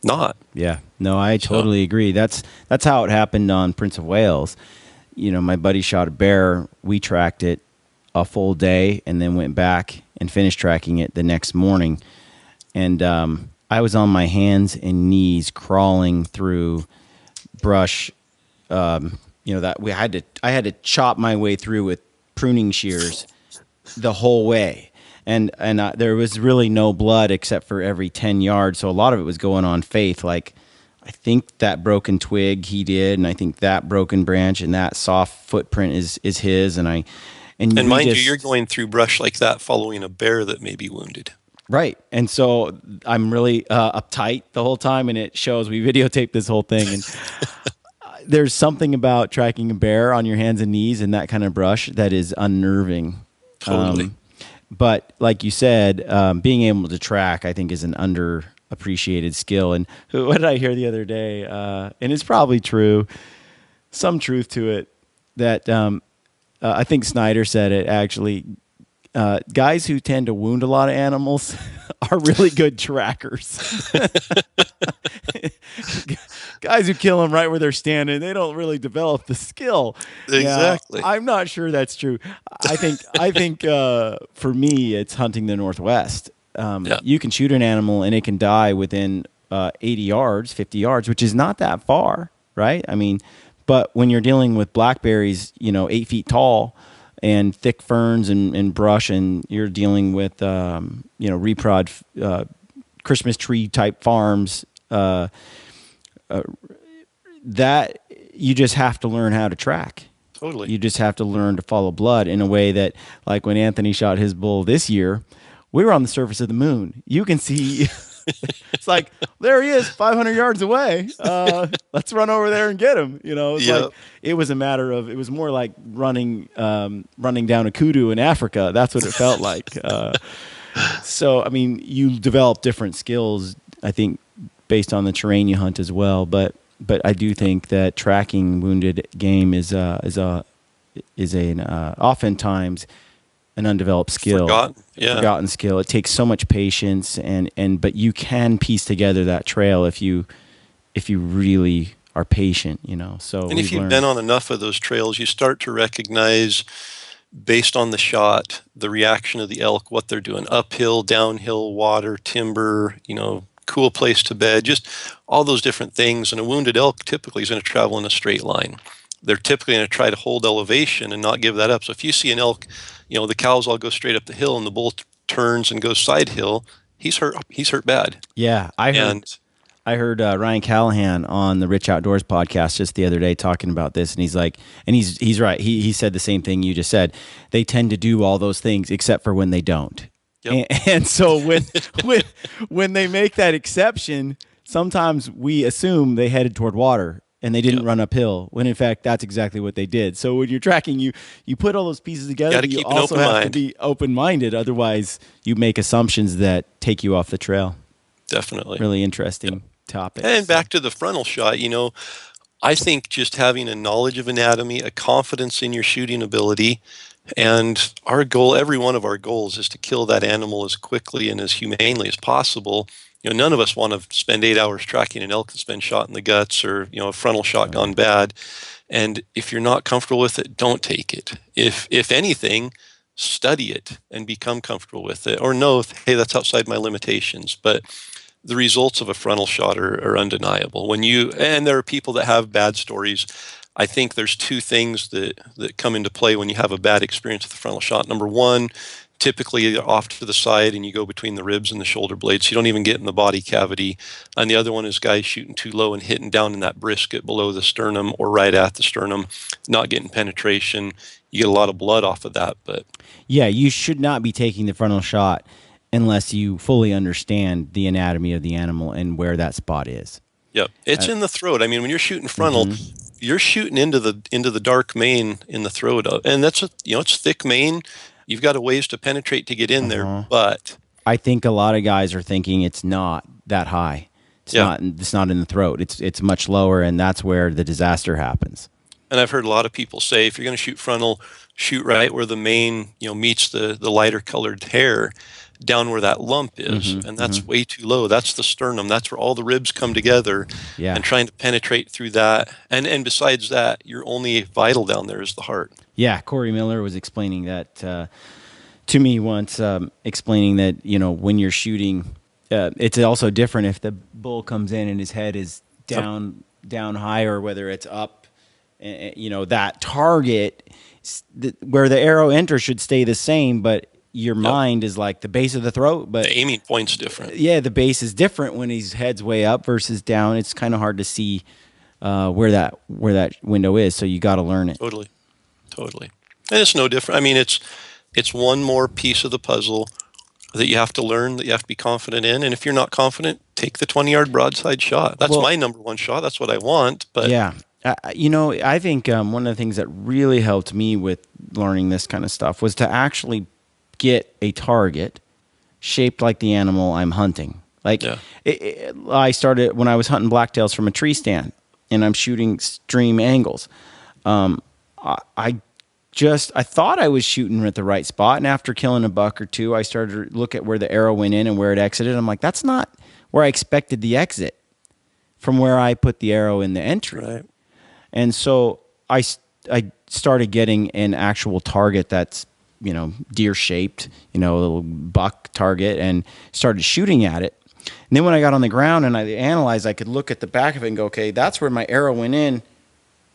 not. Yeah. No, I totally agree. That's how it happened on Prince of Wales. My buddy shot a bear. We tracked it a full day and then went back and finished tracking it the next morning. And I was on my hands and knees crawling through brush. That I had to chop my way through with pruning shears the whole way. And there was really no blood except for every 10 yards. So a lot of it was going on faith. Like, I think that broken twig he did, and I think that broken branch and that soft footprint is his. And mind you, you're going through brush like that following a bear that may be wounded. Right. And so I'm really uptight the whole time, and it shows. We videotaped this whole thing, and there's something about tracking a bear on your hands and knees in that kind of brush that is unnerving. Totally. But like you said, being able to track, I think, is an underappreciated skill. And what did I hear the other day? And it's probably true, some truth to it, that I think Snyder said it, actually. Guys who tend to wound a lot of animals are really good trackers. Guys who kill them right where they're standing, they don't really develop the skill. Exactly. Now, I'm not sure that's true. I think for me, it's hunting the Northwest. You can shoot an animal and it can die within 80 yards, 50 yards, which is not that far, right? I mean, but when you're dealing with blackberries, 8 feet tall, and thick ferns and brush, and you're dealing with reprod Christmas tree type farms, that you just have to learn how to track. Totally. You just have to learn to follow blood in a way that, like when Anthony shot his bull this year, we were on the surface of the moon. You can see. It's like, there he is, 500 yards away. Let's run over there and get him. Like, it was a matter of, it was more like running down a kudu in Africa. That's what it felt like. So, I mean, you develop different skills, I think, based on the terrain you hunt as well. But I do think that tracking wounded game is oftentimes an undeveloped skill, forgotten skill. It takes so much patience, but you can piece together that trail if you really are patient, So, and if you've been on enough of those trails, you start to recognize, based on the shot, the reaction of the elk, what they're doing, uphill, downhill, water, timber, cool place to bed, just all those different things. And a wounded elk typically is going to travel in a straight line. They're typically going to try to hold elevation and not give that up. So if you see an elk, the cows all go straight up the hill and the bull turns and goes side hill, he's hurt bad. Yeah, I heard Ryan Callahan on the Rich Outdoors podcast just the other day talking about this, and he's like, and he's right. He said the same thing you just said. They tend to do all those things except for when they don't. Yep. And so when they make that exception, sometimes we assume they headed toward water and they didn't run uphill, when in fact that's exactly what they did. So when you're tracking, you put all those pieces together. You also have to be open-minded, otherwise you make assumptions that take you off the trail. Definitely. Really interesting topic. And back to the frontal shot, I think just having a knowledge of anatomy, a confidence in your shooting ability, and our goal, every one of our goals, is to kill that animal as quickly and as humanely as possible. None of us want to spend 8 hours tracking an elk that's been shot in the guts, or a frontal shot gone bad. And if you're not comfortable with it, don't take it. If anything, study it and become comfortable with it, or know, hey, that's outside my limitations. But the results of a frontal shot are undeniable. And there are people that have bad stories. I think there's two things that come into play when you have a bad experience with a frontal shot. Number one, typically you're off to the side and you go between the ribs and the shoulder blades, so you don't even get in the body cavity. And the other one is guys shooting too low and hitting down in that brisket below the sternum or right at the sternum, not getting penetration. You get a lot of blood off of that. But yeah, you should not be taking the frontal shot unless you fully understand the anatomy of the animal and where that spot is. Yep, it's in the throat. I mean, when you're shooting frontal, you're shooting into the dark mane in the throat, and that's it's thick mane. You've got a ways to penetrate to get in there, but I think a lot of guys are thinking it's not that high. It's not in the throat. It's much lower, and that's where the disaster happens. And I've heard a lot of people say, if you're going to shoot frontal, shoot right where the mane meets the lighter colored hair, down where that lump is, and that's way too low. That's the sternum. That's where all the ribs come together, and trying to penetrate through that. And besides that, your only vital down there is the heart. Yeah, Corey Miller was explaining that to me once, explaining that when you're shooting, it's also different if the bull comes in and his head is down high, or whether it's up. That target where the arrow enters should stay the same, but your mind is like the base of the throat, but the aiming point's different. Yeah, the base is different when his head's way up versus down. It's kind of hard to see where that window is, so you got to learn it. Totally. And it's no different. I mean, it's one more piece of the puzzle that you have to learn, that you have to be confident in. And if you're not confident, take the 20-yard broadside shot. That's my number one shot. That's what I want. But yeah. I think one of the things that really helped me with learning this kind of stuff was to actually get a target shaped like the animal I'm hunting. I started when I was hunting blacktails from a tree stand, and I'm shooting stream angles. I thought I was shooting at the right spot, and after killing a buck or two, I started to look at where the arrow went in and where it exited. I'm like, that's not where I expected the exit from where I put the arrow in the entry. Right. And so I started getting an actual target that's deer shaped, a little buck target, and started shooting at it. And then when I got on the ground and I analyzed, I could look at the back of it and go, okay, that's where my arrow went in.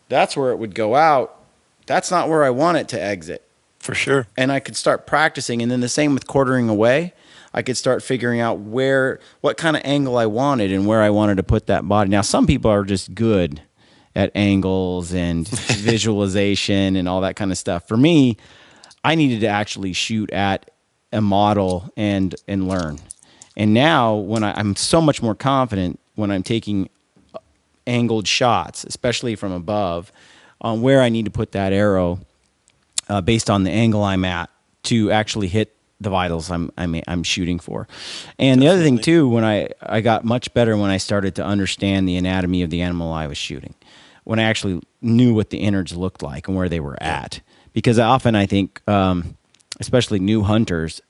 That's where it would go out. That's not where I want it to exit. For sure. And I could start practicing. And then the same with quartering away. I could start figuring out what kind of angle I wanted and where I wanted to put that body. Now, some people are just good at angles and visualization and all that kind of stuff. For me, I needed to actually shoot at a model and learn. And now when I'm so much more confident when I'm taking angled shots, especially from above, on where I need to put that arrow based on the angle I'm at to actually hit the vitals I'm shooting for. And the other thing too, when I got much better when I started to understand the anatomy of the animal I was shooting, when I actually knew what the innards looked like and where they were at. Because often I think, especially new hunters,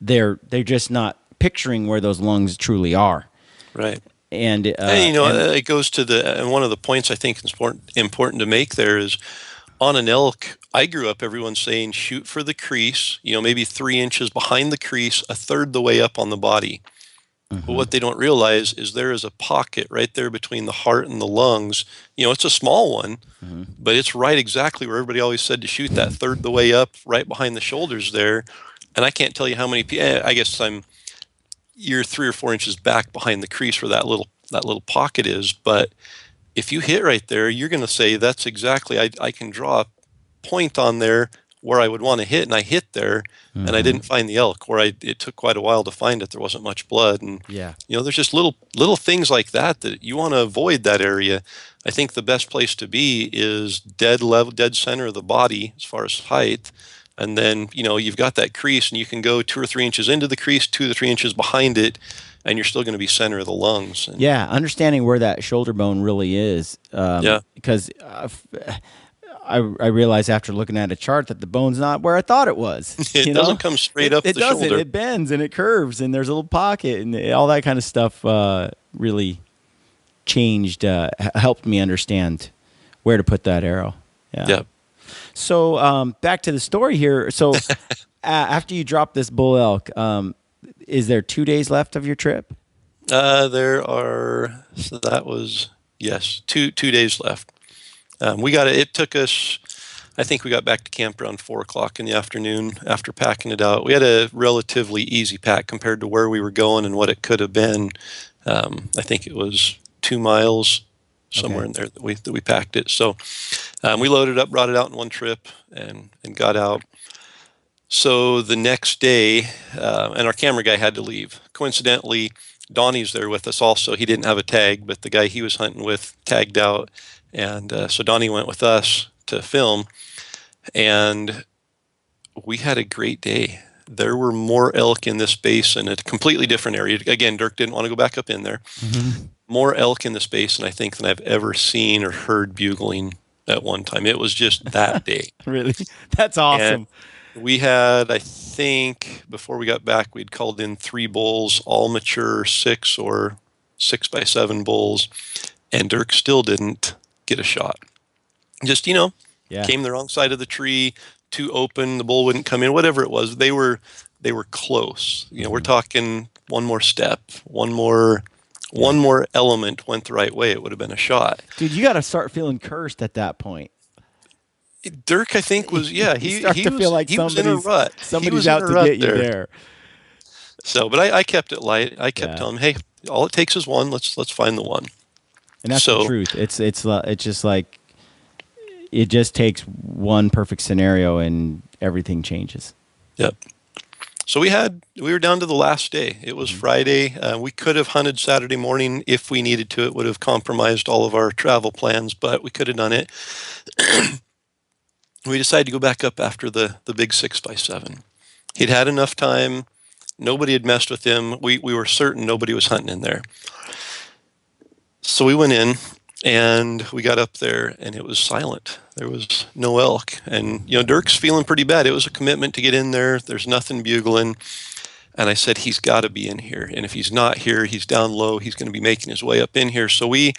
they're just not picturing where those lungs truly are. Right. And it goes to and one of the points I think is important to make there is on an elk, I grew up everyone saying shoot for the crease, maybe 3 inches behind the crease, a third the way up on the body. But what they don't realize is there is a pocket right there between the heart and the lungs. It's a small one, but it's right exactly where everybody always said to shoot, that third the way up, right behind the shoulders there. And I can't tell you how many people, I guess you're 3 or 4 inches back behind the crease where that little pocket is. But if you hit right there, you're going to say that's exactly, I can draw a point on there where I would want to hit, and I hit there, and I didn't find the elk. It took quite a while to find it. There wasn't much blood, and there's just little things like that you want to avoid that area. I think the best place to be is dead center of the body as far as height, and then you've got that crease, and you can go 2 or 3 inches into the crease, 2 to 3 inches behind it, and you're still going to be center of the lungs. And understanding where that shoulder bone really is. Because I realized after looking at a chart that the bone's not where I thought it was. It doesn't come straight up the shoulder. It bends and it curves, and there's a little pocket, and all that kind of stuff really changed, helped me understand where to put that arrow. Yeah. So back to the story here. So after you drop this bull elk, is there 2 days left of your trip? There are. So that was, yes, two days left. It took us, I think we got back to camp around 4:00 in the afternoon after packing it out. We had a relatively easy pack compared to where we were going and what it could have been. I think it was 2 miles somewhere in there that we packed it. So we loaded up, brought it out in one trip, and got out. So the next day, and our camera guy had to leave. Coincidentally, Donnie's there with us also. He didn't have a tag, but the guy he was hunting with tagged out. And so Donnie went with us to film, and we had a great day. There were more elk in this basin, a completely different area. Again, Dirk didn't want to go back up in there. More elk in this basin, I think, than I've ever seen or heard bugling at one time. It was just that day. Really? That's awesome. And we had, I think, before we got back, we'd called in 3 bulls, all mature 6 or 6x7 bulls, and Dirk still didn't get a shot. Just, came the wrong side of the tree, too open, the bull wouldn't come in, whatever it was. They were close. We're talking one more step, one more element went the right way, it would have been a shot. Dude, you got to start feeling cursed at that point. Dirk, I think, was, he feel like was in a rut. Somebody's out to get you there. So, but I kept it light. I kept telling him, hey, all it takes is one. Let's find the one. And that's the truth. It's just like, it just takes one perfect scenario and everything changes. Yep. So we were down to the last day. It was Friday. We could have hunted Saturday morning if we needed to. It would have compromised all of our travel plans, but we could have done it. We decided to go back up after the big 6x7. He'd had enough time. Nobody had messed with him. We were certain nobody was hunting in there. So we went in, and we got up there, and it was silent. There was no elk. And, Dirk's feeling pretty bad. It was a commitment to get in there. There's nothing bugling. And I said, he's got to be in here. And if he's not here, he's down low. He's going to be making his way up in here. So we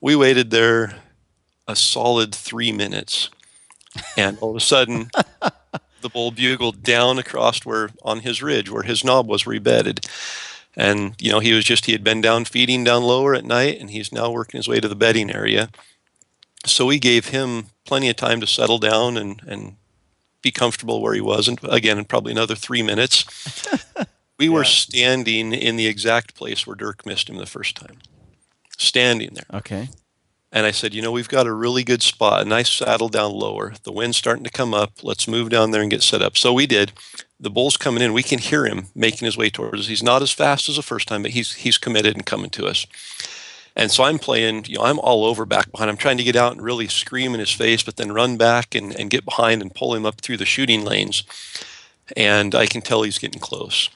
waited there a solid 3 minutes. And all of a sudden, the bull bugled down across on his ridge, where his knob was rebedded. And, he had been down feeding down lower at night, and he's now working his way to the bedding area. So we gave him plenty of time to settle down and be comfortable where he was. And again, in probably another 3 minutes, we were standing in the exact place where Dirk missed him the first time. Standing there. Okay. And I said, we've got a really good spot, a nice saddle down lower. The wind's starting to come up. Let's move down there and get set up. So we did. The bull's coming in. We can hear him making his way towards us. He's not as fast as the first time, but he's committed and coming to us. And so I'm playing, I'm all over back behind. I'm trying to get out and really scream in his face, but then run back and get behind and pull him up through the shooting lanes. and I can tell he's getting close.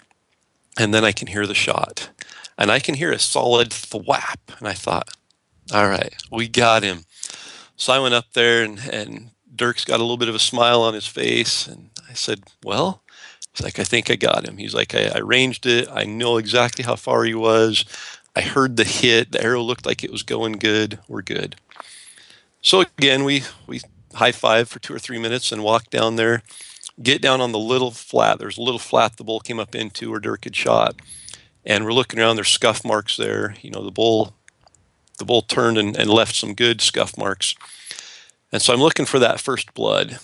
And then I can hear the shot, and I can hear a solid thwap. And I thought, all right, we got him. So I went up there, and Dirk's got a little bit of a smile on his face. And I said, well, he's like, I think I got him. He's like, I ranged it. I know exactly how far he was. I heard the hit. The arrow looked like it was going good. We're good. So again, we high-five for 2 or 3 minutes and walk down there, get down on the little flat. There's a little flat the bull came up into where Dirk had shot. And we're looking around, there's scuff marks there. The bull turned and left some good scuff marks. And so I'm looking for that first blood.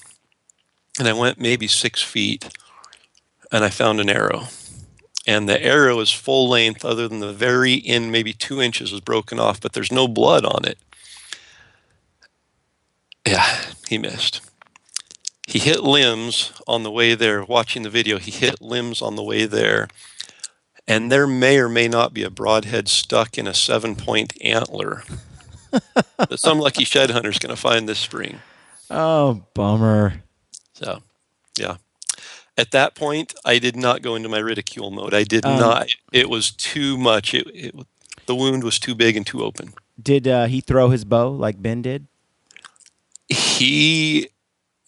And I went maybe 6 feet, and I found an arrow. And the arrow is full length, other than the very end, maybe 2 inches is broken off, but there's no blood on it. Yeah, he missed. He hit limbs on the way there. Watching the video, he hit limbs on the way there. And there may or may not be a broadhead stuck in a 7-point antler that some lucky shed hunter is going to find this spring. Oh, bummer. So, yeah. At that point, I did not go into my ridicule mode. I did not. It was too much. The wound was too big and too open. Did he throw his bow like Ben did?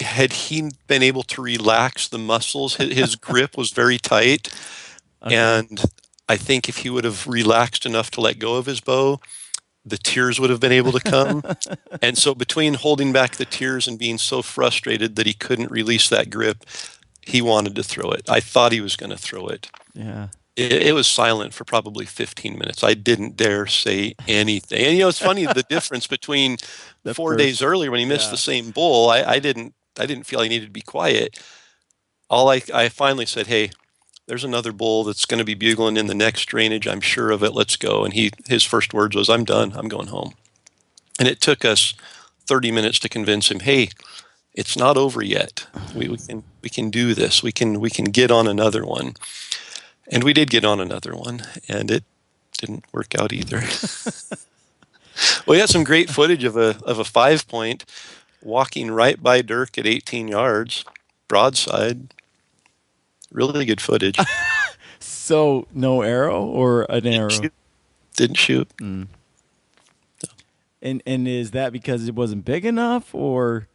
Had he been able to relax the muscles, his grip was very tight. Okay. And I think if he would have relaxed enough to let go of his bow, the tears would have been able to come. And so between holding back the tears and being so frustrated that he couldn't release that grip, he wanted to throw it. I thought he was going to throw it. Yeah. It was silent for probably 15 minutes. I didn't dare say anything. And it's funny, the difference between 4 days earlier when he missed the same bull, I didn't feel I needed to be quiet. I finally said, hey, there's another bull that's going to be bugling in the next drainage. I'm sure of it. Let's go. And his first words was, I'm done. I'm going home. And it took us 30 minutes to convince him, hey, it's not over yet. We can do this. We can get on another one. And we did get on another one, and it didn't work out either. We had some great footage of a 5-point walking right by Dirk at 18 yards, broadside. Really good footage. So no arrow or an arrow? Didn't shoot. Mm. And is that because it wasn't big enough, or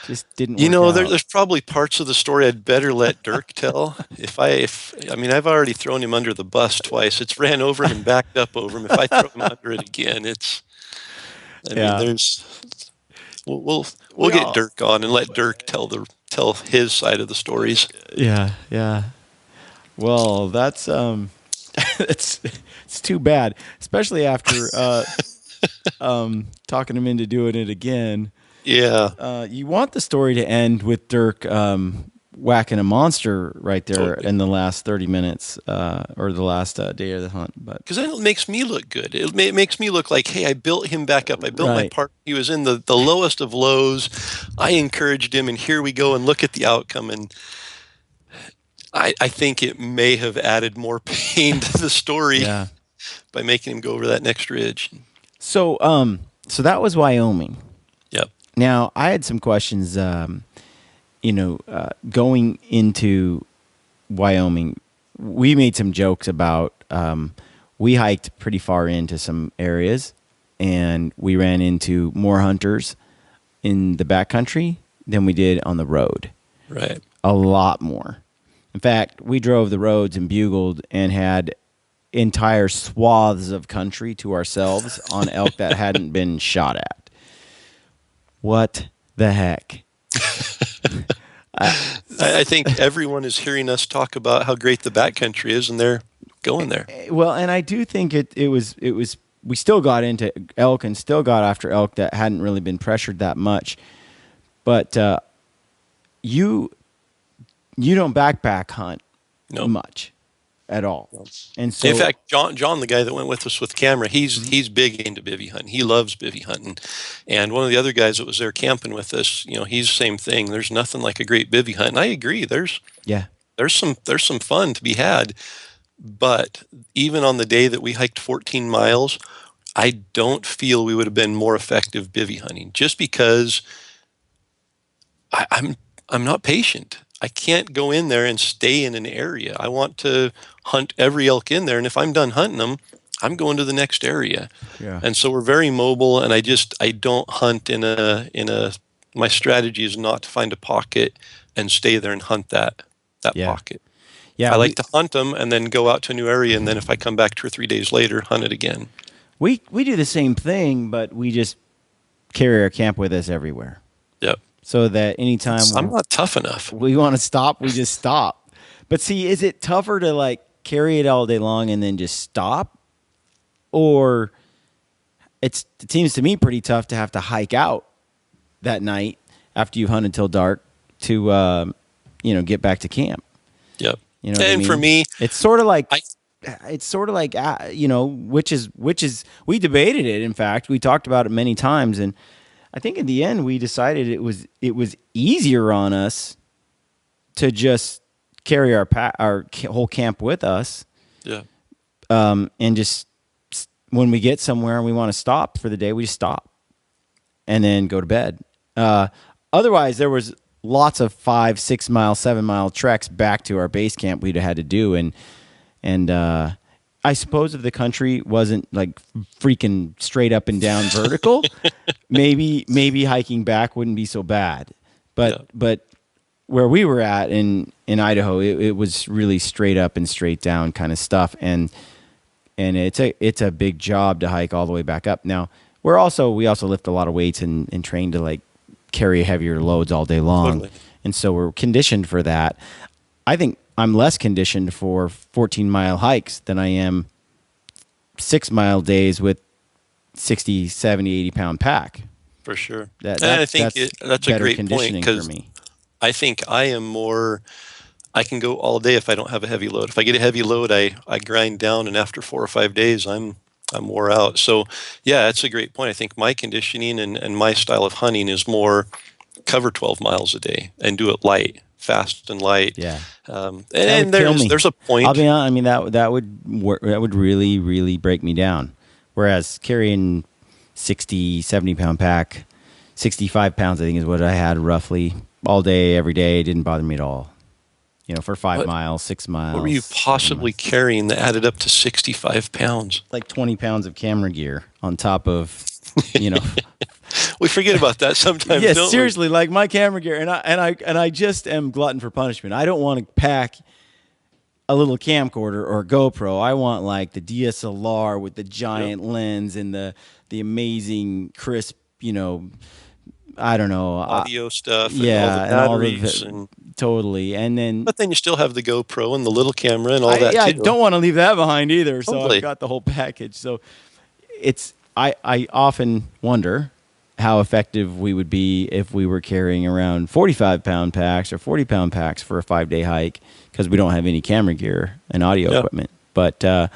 just didn't work out? There's probably parts of the story I'd better let Dirk tell. I've already thrown him under the bus twice. It's ran over him and backed up over him. If I throw him under it again, we'll get Dirk on and let Dirk tell his side of the stories. Yeah, yeah. Well, that's it's too bad, especially after talking him into doing it again. Yeah. You want the story to end with Dirk whacking a monster right there in the last 30 minutes or the last day of the hunt. But because then it makes me look good. It makes me look like, hey, I built him back up. I built my part. He was in the lowest of lows. I encouraged him, and here we go, and look at the outcome. And I think it may have added more pain to the story by making him go over that next ridge. So that was Wyoming. Yep. Now, I had some questions, going into Wyoming. We made some jokes about, we hiked pretty far into some areas, and we ran into more hunters in the backcountry than we did on the road. Right. A lot more. In fact, we drove the roads and bugled and had entire swaths of country to ourselves on elk that hadn't been shot at. What the heck? I think everyone is hearing us talk about how great the backcountry is, and they're going there. Well, and I do think it was we still got into elk and still got after elk that hadn't really been pressured that much. But you don't backpack hunt much at all. And so, in fact, John, the guy that went with us with camera, he's big into bivvy hunting. He loves bivvy hunting. And one of the other guys that was there camping with us, he's the same thing. There's nothing like a great bivvy hunt. And I agree. There's some fun to be had. But even on the day that we hiked 14 miles, I don't feel we would have been more effective bivvy hunting, just because I'm not patient. I can't go in there and stay in an area. I want to hunt every elk in there, and if I'm done hunting them, I'm going to the next area. Yeah. And so we're very mobile, and I don't hunt in a. My strategy is not to find a pocket and stay there and hunt that Yeah. pocket. Yeah. I like to hunt them and then go out to a new area, and then if I come back 2 or 3 days later, hunt it again. We do the same thing, but we just carry our camp with us everywhere. Yep. So that anytime I'm not tough enough. we want to stop, we just stop. But see, is it tougher to like carry it all day long and then just stop? Or it seems to me pretty tough to have to hike out that night after you've hunted till dark to get back to camp. Yep. You know what I mean? For me, it's sort of like which is we debated it. In fact, we talked about it many times, and I think in the end we decided it was easier on us to just carry our whole camp with us. Yeah. And just when we get somewhere and we want to stop for the day, we just stop and then go to bed. Otherwise, there was lots of 5, 6 mile, 7 mile treks back to our base camp we'd had to do, and I suppose if the country wasn't like freaking straight up and down vertical, maybe hiking back wouldn't be so bad. But where we were at in Idaho, it was really straight up and straight down kind of stuff, and it's a big job to hike all the way back up. Now we also lift a lot of weights and train to like carry heavier loads all day long, totally. And so we're conditioned for that. I think I'm less conditioned for 14-mile hikes than I am 6-mile days with 60, 70, 80-pound pack. For sure. And I think that's a great point, because me. I think I am more. I can go all day if I don't have a heavy load. If I get a heavy load, I grind down, and after 4 or 5 days, I'm wore out. So, yeah, that's a great point. I think my conditioning and my style of hunting is more cover 12 miles a day and do it light, fast and light. Yeah. And there's a point. I'll be honest. I mean, that would really, really break me down. Whereas carrying 60, 70-pound pack, 65 pounds, I think is what I had roughly all day, every day. It didn't bother me at all. For 5 miles, 6 miles. What were you possibly carrying that added up to 65 pounds? Like 20 pounds of camera gear on top of, We forget about that sometimes. Yeah, don't seriously, we? like my camera gear, and I just am glutton for punishment. I don't want to pack a little camcorder or a GoPro. I want like the DSLR with the giant lens and the amazing crisp, I don't know, audio stuff. Yeah, and all the batteries totally. And then, but then you still have the GoPro and the little camera and all that. Yeah, too. I don't want to leave that behind either. So Totally. I've got the whole package. So I often wonder how effective we would be if we were carrying around 45-pound packs or 40-pound packs for a 5-day hike, because we don't have any camera gear and audio equipment. But at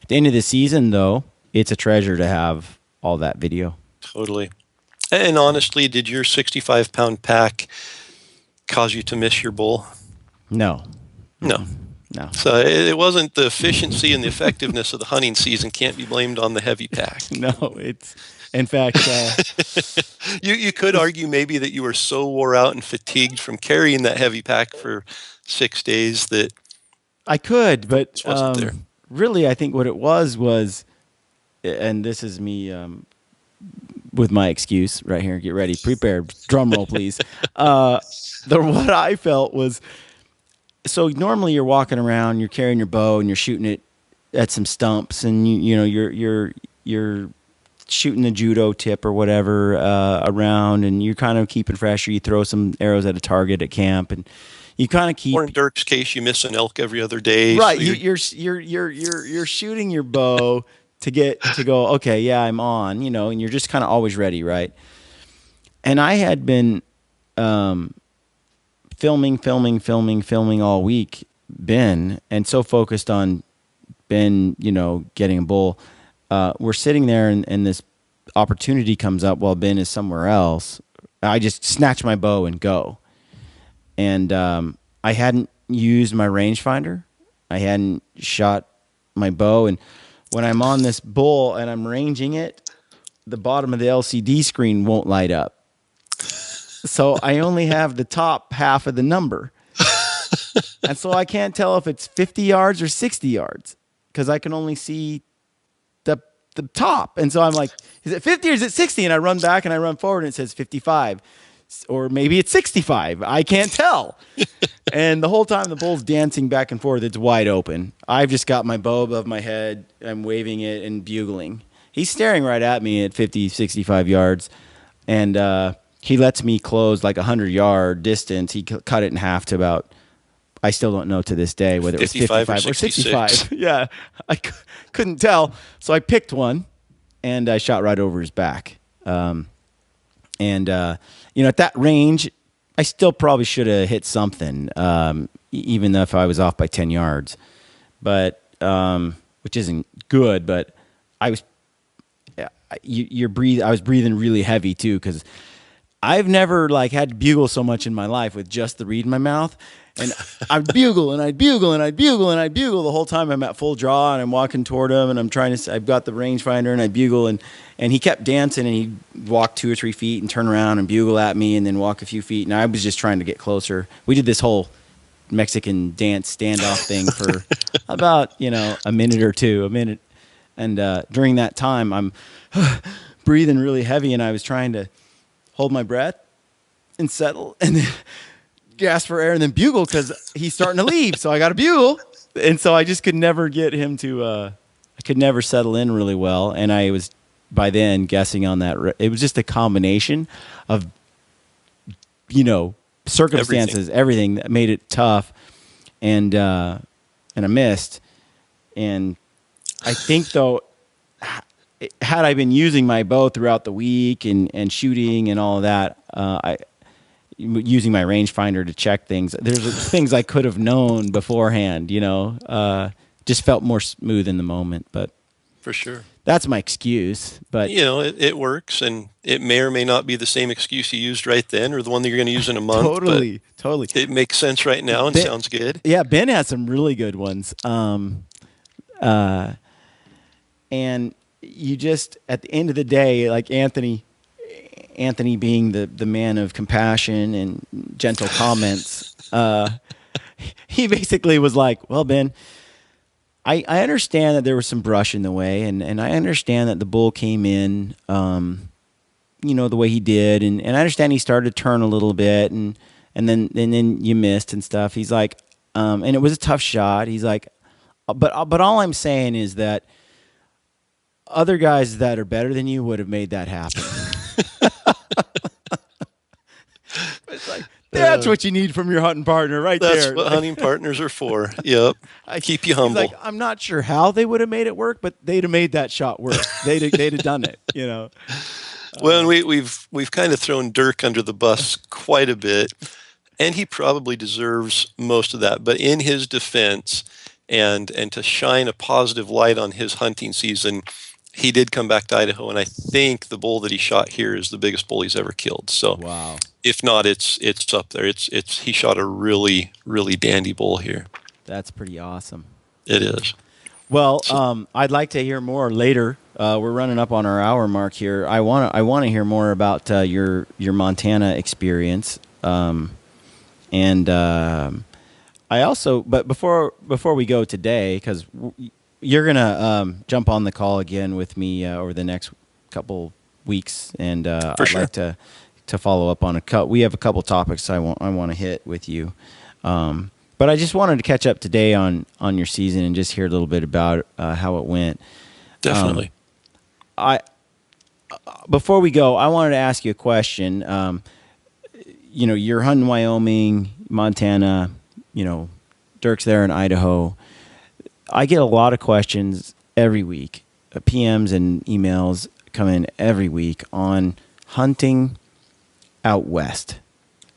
the end of the season, though, it's a treasure to have all that video. Totally. And honestly, did your 65-pound pack cause you to miss your bull? No. No. No. So it wasn't the efficiency and the effectiveness of the hunting season can't be blamed on the heavy pack. No, it's, in fact, you could argue maybe that you were so wore out and fatigued from carrying that heavy pack for 6 days that I could, but it wasn't there. Really, I think what it was, and this is me with my excuse right here. Get ready, prepare, drum roll, please. What I felt was, so normally you're walking around, you're carrying your bow, and you're shooting it at some stumps, and you're shooting the judo tip or whatever around, and you're kind of keeping fresh, or you throw some arrows at a target at camp, and you kind of keep. Or in Dirk's case, you miss an elk every other day. Right, So you're shooting your bow to go. Okay, yeah, I'm on. And you're just kind of always ready, right? And I had been filming all week, Ben, and so focused on Ben, getting a bull. We're sitting there, and this opportunity comes up while Ben is somewhere else. I just snatch my bow and go. And I hadn't used my rangefinder. I hadn't shot my bow. And when I'm on this bull and I'm ranging it, the bottom of the LCD screen won't light up. So I only have the top half of the number. And so I can't tell if it's 50 yards or 60 yards because I can only see the top. And so I'm like, is it 50 or is it 60? And I run back and I run forward and it says 55. Or maybe it's 65. I can't tell. And the whole time the bull's dancing back and forth. It's wide open. I've just got my bow above my head. I'm waving it and bugling. He's staring right at me at 50, 65 yards. And he lets me close like 100-yard distance. He cut it in half to about, I still don't know to this day whether it was 55 or 65. Yeah, I couldn't tell. So I picked one, and I shot right over his back. At that range, I still probably should have hit something, even if I was off by 10 yards. But which isn't good. But I was, I was breathing really heavy too because I've never had to bugle so much in my life with just the reed in my mouth. And I'd bugle and I'd bugle and I'd bugle and I'd bugle the whole time I'm at full draw and I'm walking toward him and I've got the rangefinder and I bugle and he kept dancing and he'd walk 2 or 3 feet and turn around and bugle at me and then walk a few feet. And I was just trying to get closer. We did this whole Mexican dance standoff thing for about, a minute. And during that time, I'm breathing really heavy and I was trying to hold my breath and settle and then gasp for air and then bugle because he's starting to leave. So I got to bugle. And so I just could never get him to, I could never settle in really well. And I was by then guessing on that. It was just a combination of, circumstances, everything that made it tough. And I missed. And I think though, had I been using my bow throughout the week and shooting and all of that, using my rangefinder to check things, there's things I could have known beforehand, just felt more smooth in the moment. But for sure, that's my excuse. But it works, and it may or may not be the same excuse you used right then, or the one that you're going to use in a month. Totally. It makes sense right now and sounds good. Yeah, Ben has some really good ones. And you just, at the end of the day, like Anthony being the man of compassion and gentle comments, he basically was like, well, Ben, I understand that there was some brush in the way, and I understand that the bull came in, the way he did, and I understand he started to turn a little bit, and then you missed and stuff. He's like, and it was a tough shot. He's like, but all I'm saying is that other guys that are better than you would have made that happen. It's like, that's what you need from your hunting partner right there. That's what hunting partners are for. Yep. Keep you humble. Like, I'm not sure how they would have made it work, but they'd have made that shot work. They'd have done it, Well, we've kind of thrown Dirk under the bus quite a bit, and he probably deserves most of that. But in his defense, and to shine a positive light on his hunting season, he did come back to Idaho, and I think the bull that he shot here is the biggest bull he's ever killed. So, wow. If not, it's up there. He shot a really, really dandy bull here. That's pretty awesome. It is. Well, I'd like to hear more later. We're running up on our hour mark here. I want to hear more about your Montana experience. I also, but before we go today, because you're gonna jump on the call again with me over the next couple weeks, and I'd like to follow up on we have a couple topics I want to hit with you. But I just wanted to catch up today on your season and just hear a little bit about how it went. Definitely. Before we go, I wanted to ask you a question. You're hunting Wyoming, Montana. Dirk's there in Idaho. I get a lot of questions every week. PMs and emails come in every week on hunting out west.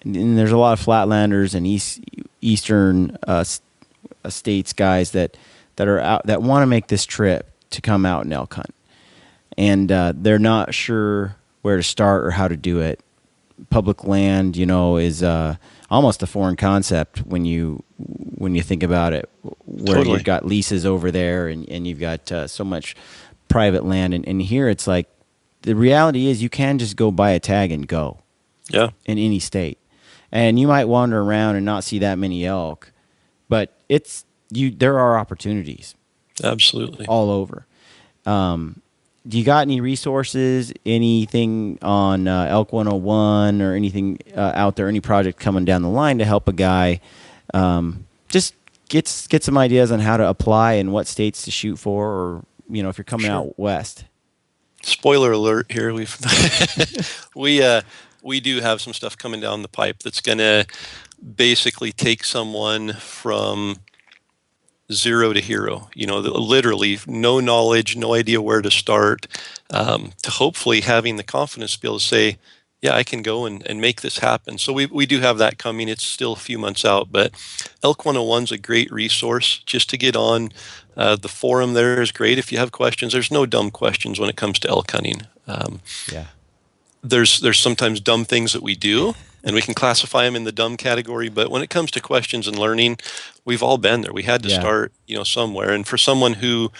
And there's a lot of flatlanders and eastern states guys that are out that want to make this trip to come out and elk hunt. And they're not sure where to start or how to do it. Public land, is almost a foreign concept when you think about it, where Totally. You've got leases over there and you've got so much private land. And here it's like, the reality is you can just go buy a tag and go. Yeah. In any state. And you might wander around and not see that many elk, but there are opportunities Absolutely. all over. Do you got any resources, anything on Elk 101 or anything out there, any project coming down the line to help a guy just get some ideas on how to apply and what states to shoot for, or if you're coming out west? Spoiler alert here. We do have some stuff coming down the pipe that's going to basically take someone from zero to hero, literally no knowledge, no idea where to start, to hopefully having the confidence to be able to say, yeah, I can go and make this happen. So we do have that coming. It's still a few months out, but Elk 101 is a great resource just to get on. The forum there is great. If you have questions, there's no dumb questions when it comes to elk hunting. There's sometimes dumb things that we do, and we can classify them in the dumb category. But when it comes to questions and learning, we've all been there. We had to start, somewhere. And for someone who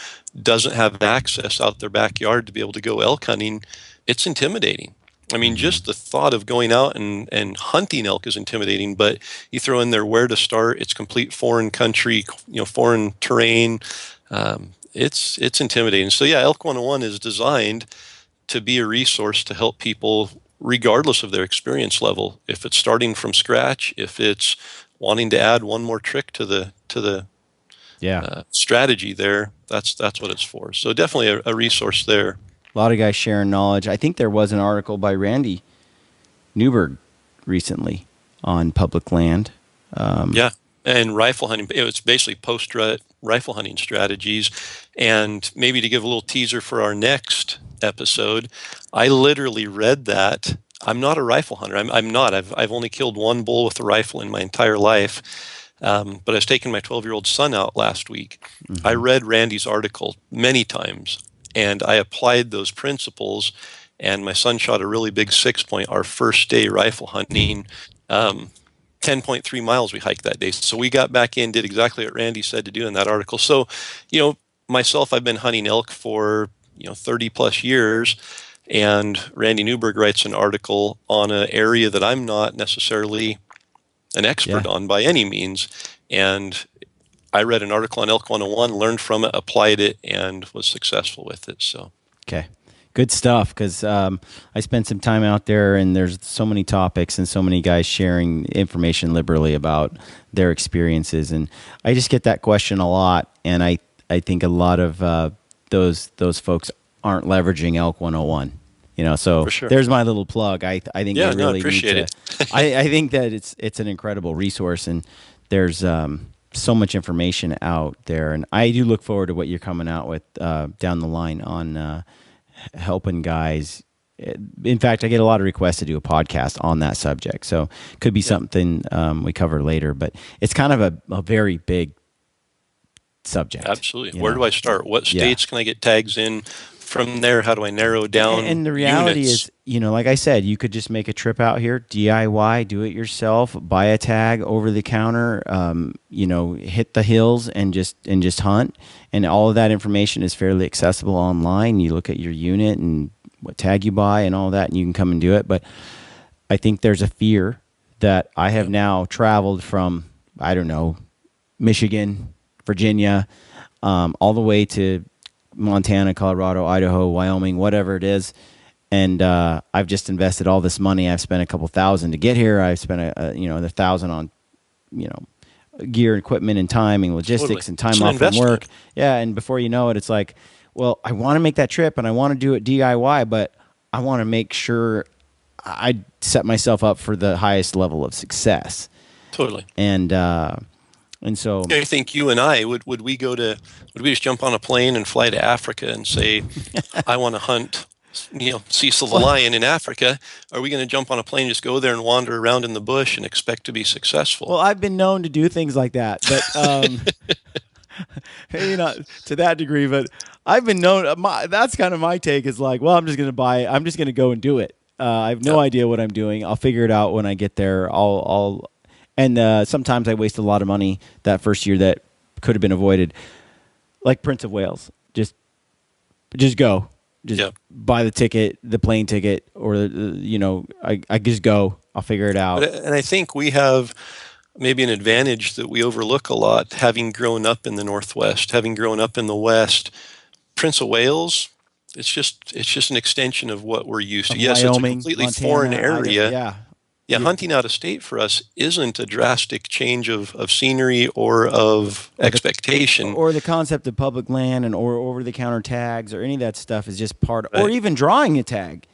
doesn't have access out their backyard to be able to go elk hunting, it's intimidating. I mean, just the thought of going out and hunting elk is intimidating, but you throw in there where to start. It's complete foreign country, foreign terrain. It's intimidating. So yeah, Elk 101 is designed to be a resource to help people regardless of their experience level. If it's starting from scratch, if it's wanting to add one more trick to the strategy there, that's what it's for. So definitely a resource there. A lot of guys sharing knowledge. I think there was an article by Randy Newberg recently on public land. And rifle hunting. It's basically post-rut rifle hunting strategies. And maybe to give a little teaser for our next episode, I literally read that. I'm not a rifle hunter. I'm not. I've only killed one bull with a rifle in my entire life. But I was taking my 12-year-old son out last week. Mm-hmm. I read Randy's article many times, and I applied those principles, and my son shot a really big 6-point our first day rifle hunting. 10.3 miles we hiked that day. So we got back in, did exactly what Randy said to do in that article. So, myself, I've been hunting elk for, 30 plus years, and Randy Newberg writes an article on an area that I'm not necessarily an expert on by any means. And I read an article on Elk 101, learned from it, applied it, and was successful with it. So, okay. Good stuff, because I spent some time out there, and there's so many topics and so many guys sharing information liberally about their experiences. And I just get that question a lot, and I think a lot of those folks aren't leveraging Elk 101. So sure. There's my little plug. I think they really appreciate need to. I think that it's an incredible resource, and there's so much information out there. And I do look forward to what you're coming out with down the line on helping guys. In fact, I get a lot of requests to do a podcast on that subject, so could be something we cover later. But it's kind of a very big subject. Absolutely. Where do I start? What states can I get tags in? From there, how do I narrow down? And the reality units? is, like I said, you could just make a trip out here, DIY, do it yourself, buy a tag over the counter, hit the hills and just hunt. And all of that information is fairly accessible online. You look at your unit and what tag you buy and all that, and you can come and do it. But I think there's a fear that I have now traveled from, Michigan, Virginia, all the way to Montana, Colorado, Idaho, Wyoming, whatever it is. And I've just invested all this money. I've spent a couple $1,000 to get here. I've spent another $1,000 on, gear, equipment, and time and logistics and time off from work. Yeah. And before you know it, it's like, well, I want to make that trip and I want to do it DIY, but I want to make sure I set myself up for the highest level of success. Totally. And so I think you and I would we just jump on a plane and fly to Africa and say, I want to hunt, Cecil the lion in Africa? Are we going to jump on a plane, just go there and wander around in the bush and expect to be successful? Well, I've been known to do things like that, but maybe not to that degree. But I've been known. That's kind of my take. Is like, well, I'm just going to go and do it. I have no idea what I'm doing. I'll figure it out when I get there. And sometimes I waste a lot of money that first year that could have been avoided. Like Prince of Wales, just go, buy the ticket, the plane ticket, or I just go. I'll figure it out. And I think we have maybe an advantage that we overlook a lot, having grown up in the Northwest, having grown up in the West. Prince of Wales, it's just an extension of what we're used to. Of Yes, Wyoming, it's a completely Montana, foreign area. yeah. Yeah, hunting out of state for us isn't a drastic change of scenery or of expectation. Or the concept of public land and or over-the-counter tags or any of that stuff is just part, Right. or even drawing a tag.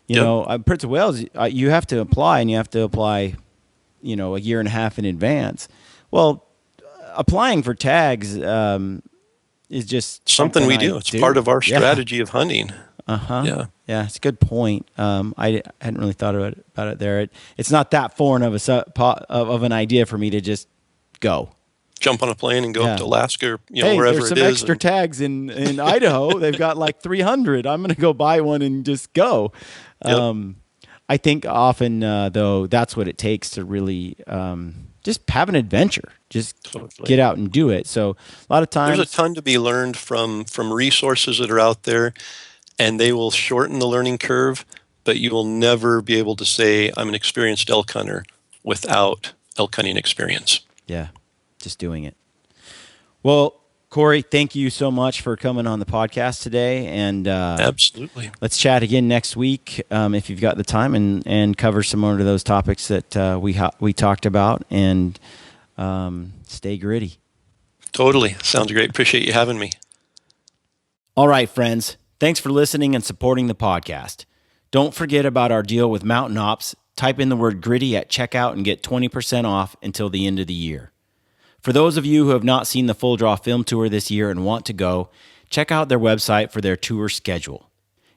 You Yep. know, Prince of Wales, you have to apply, and you have to apply, you know, a year and a half in advance. Well, applying for tags is just Something we I do. It's part of our Yeah. strategy of hunting. Yeah. Yeah, it's a good point. I hadn't really thought about it there. It's not that foreign of an idea for me to just go. Jump on a plane and go up to Alaska or Hey, wherever there's it some is. extra tags in Idaho. They've got like 300. I'm going to go buy one and just go. Yep. I think often, though, that's what it takes to really just have an adventure. Just get out and do it. So a lot of times, there's a ton to be learned from resources that are out there, and they will shorten the learning curve, but you will never be able to say, I'm an experienced elk hunter without elk hunting experience. Yeah, just doing it. Well, Corey, thank you so much for coming on the podcast today. And absolutely, let's chat again next week if you've got the time and cover some more of those topics that we talked about. And stay gritty. Totally. Sounds great. Appreciate you having me. All right, friends. Thanks for listening and supporting the podcast. Don't forget about our deal with Mountain Ops. Type in the word gritty at checkout and get 20% off until the end of the year. For those of you who have not seen the Full Draw Film Tour this year and want to go, check out their website for their tour schedule.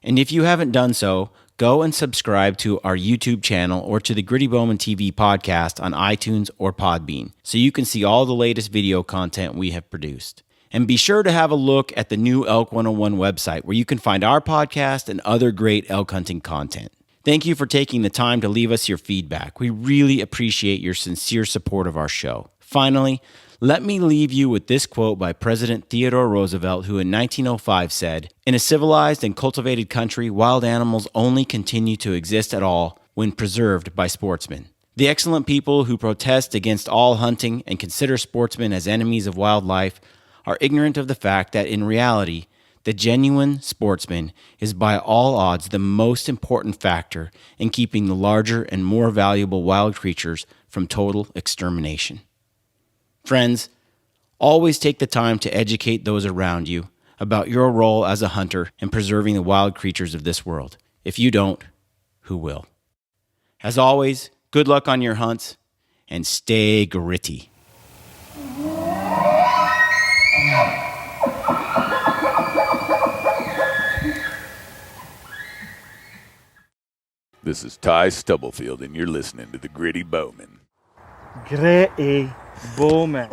And if you haven't done so, go and subscribe to our YouTube channel or to the Gritty Bowman TV podcast on iTunes or Podbean so you can see all the latest video content we have produced. And be sure to have a look at the new Elk 101 website where you can find our podcast and other great elk hunting content. Thank you for taking the time to leave us your feedback. We really appreciate your sincere support of our show. Finally, let me leave you with this quote by President Theodore Roosevelt, who in 1905 said, "In a civilized and cultivated country, wild animals only continue to exist at all when preserved by sportsmen. The excellent people who protest against all hunting and consider sportsmen as enemies of wildlife are ignorant of the fact that in reality, the genuine sportsman is by all odds the most important factor in keeping the larger and more valuable wild creatures from total extermination." Friends, always take the time to educate those around you about your role as a hunter in preserving the wild creatures of this world. If you don't, who will? As always, good luck on your hunts and stay gritty. This is Ty Stubblefield, and you're listening to the Gritty Bowman. Gritty Bowman.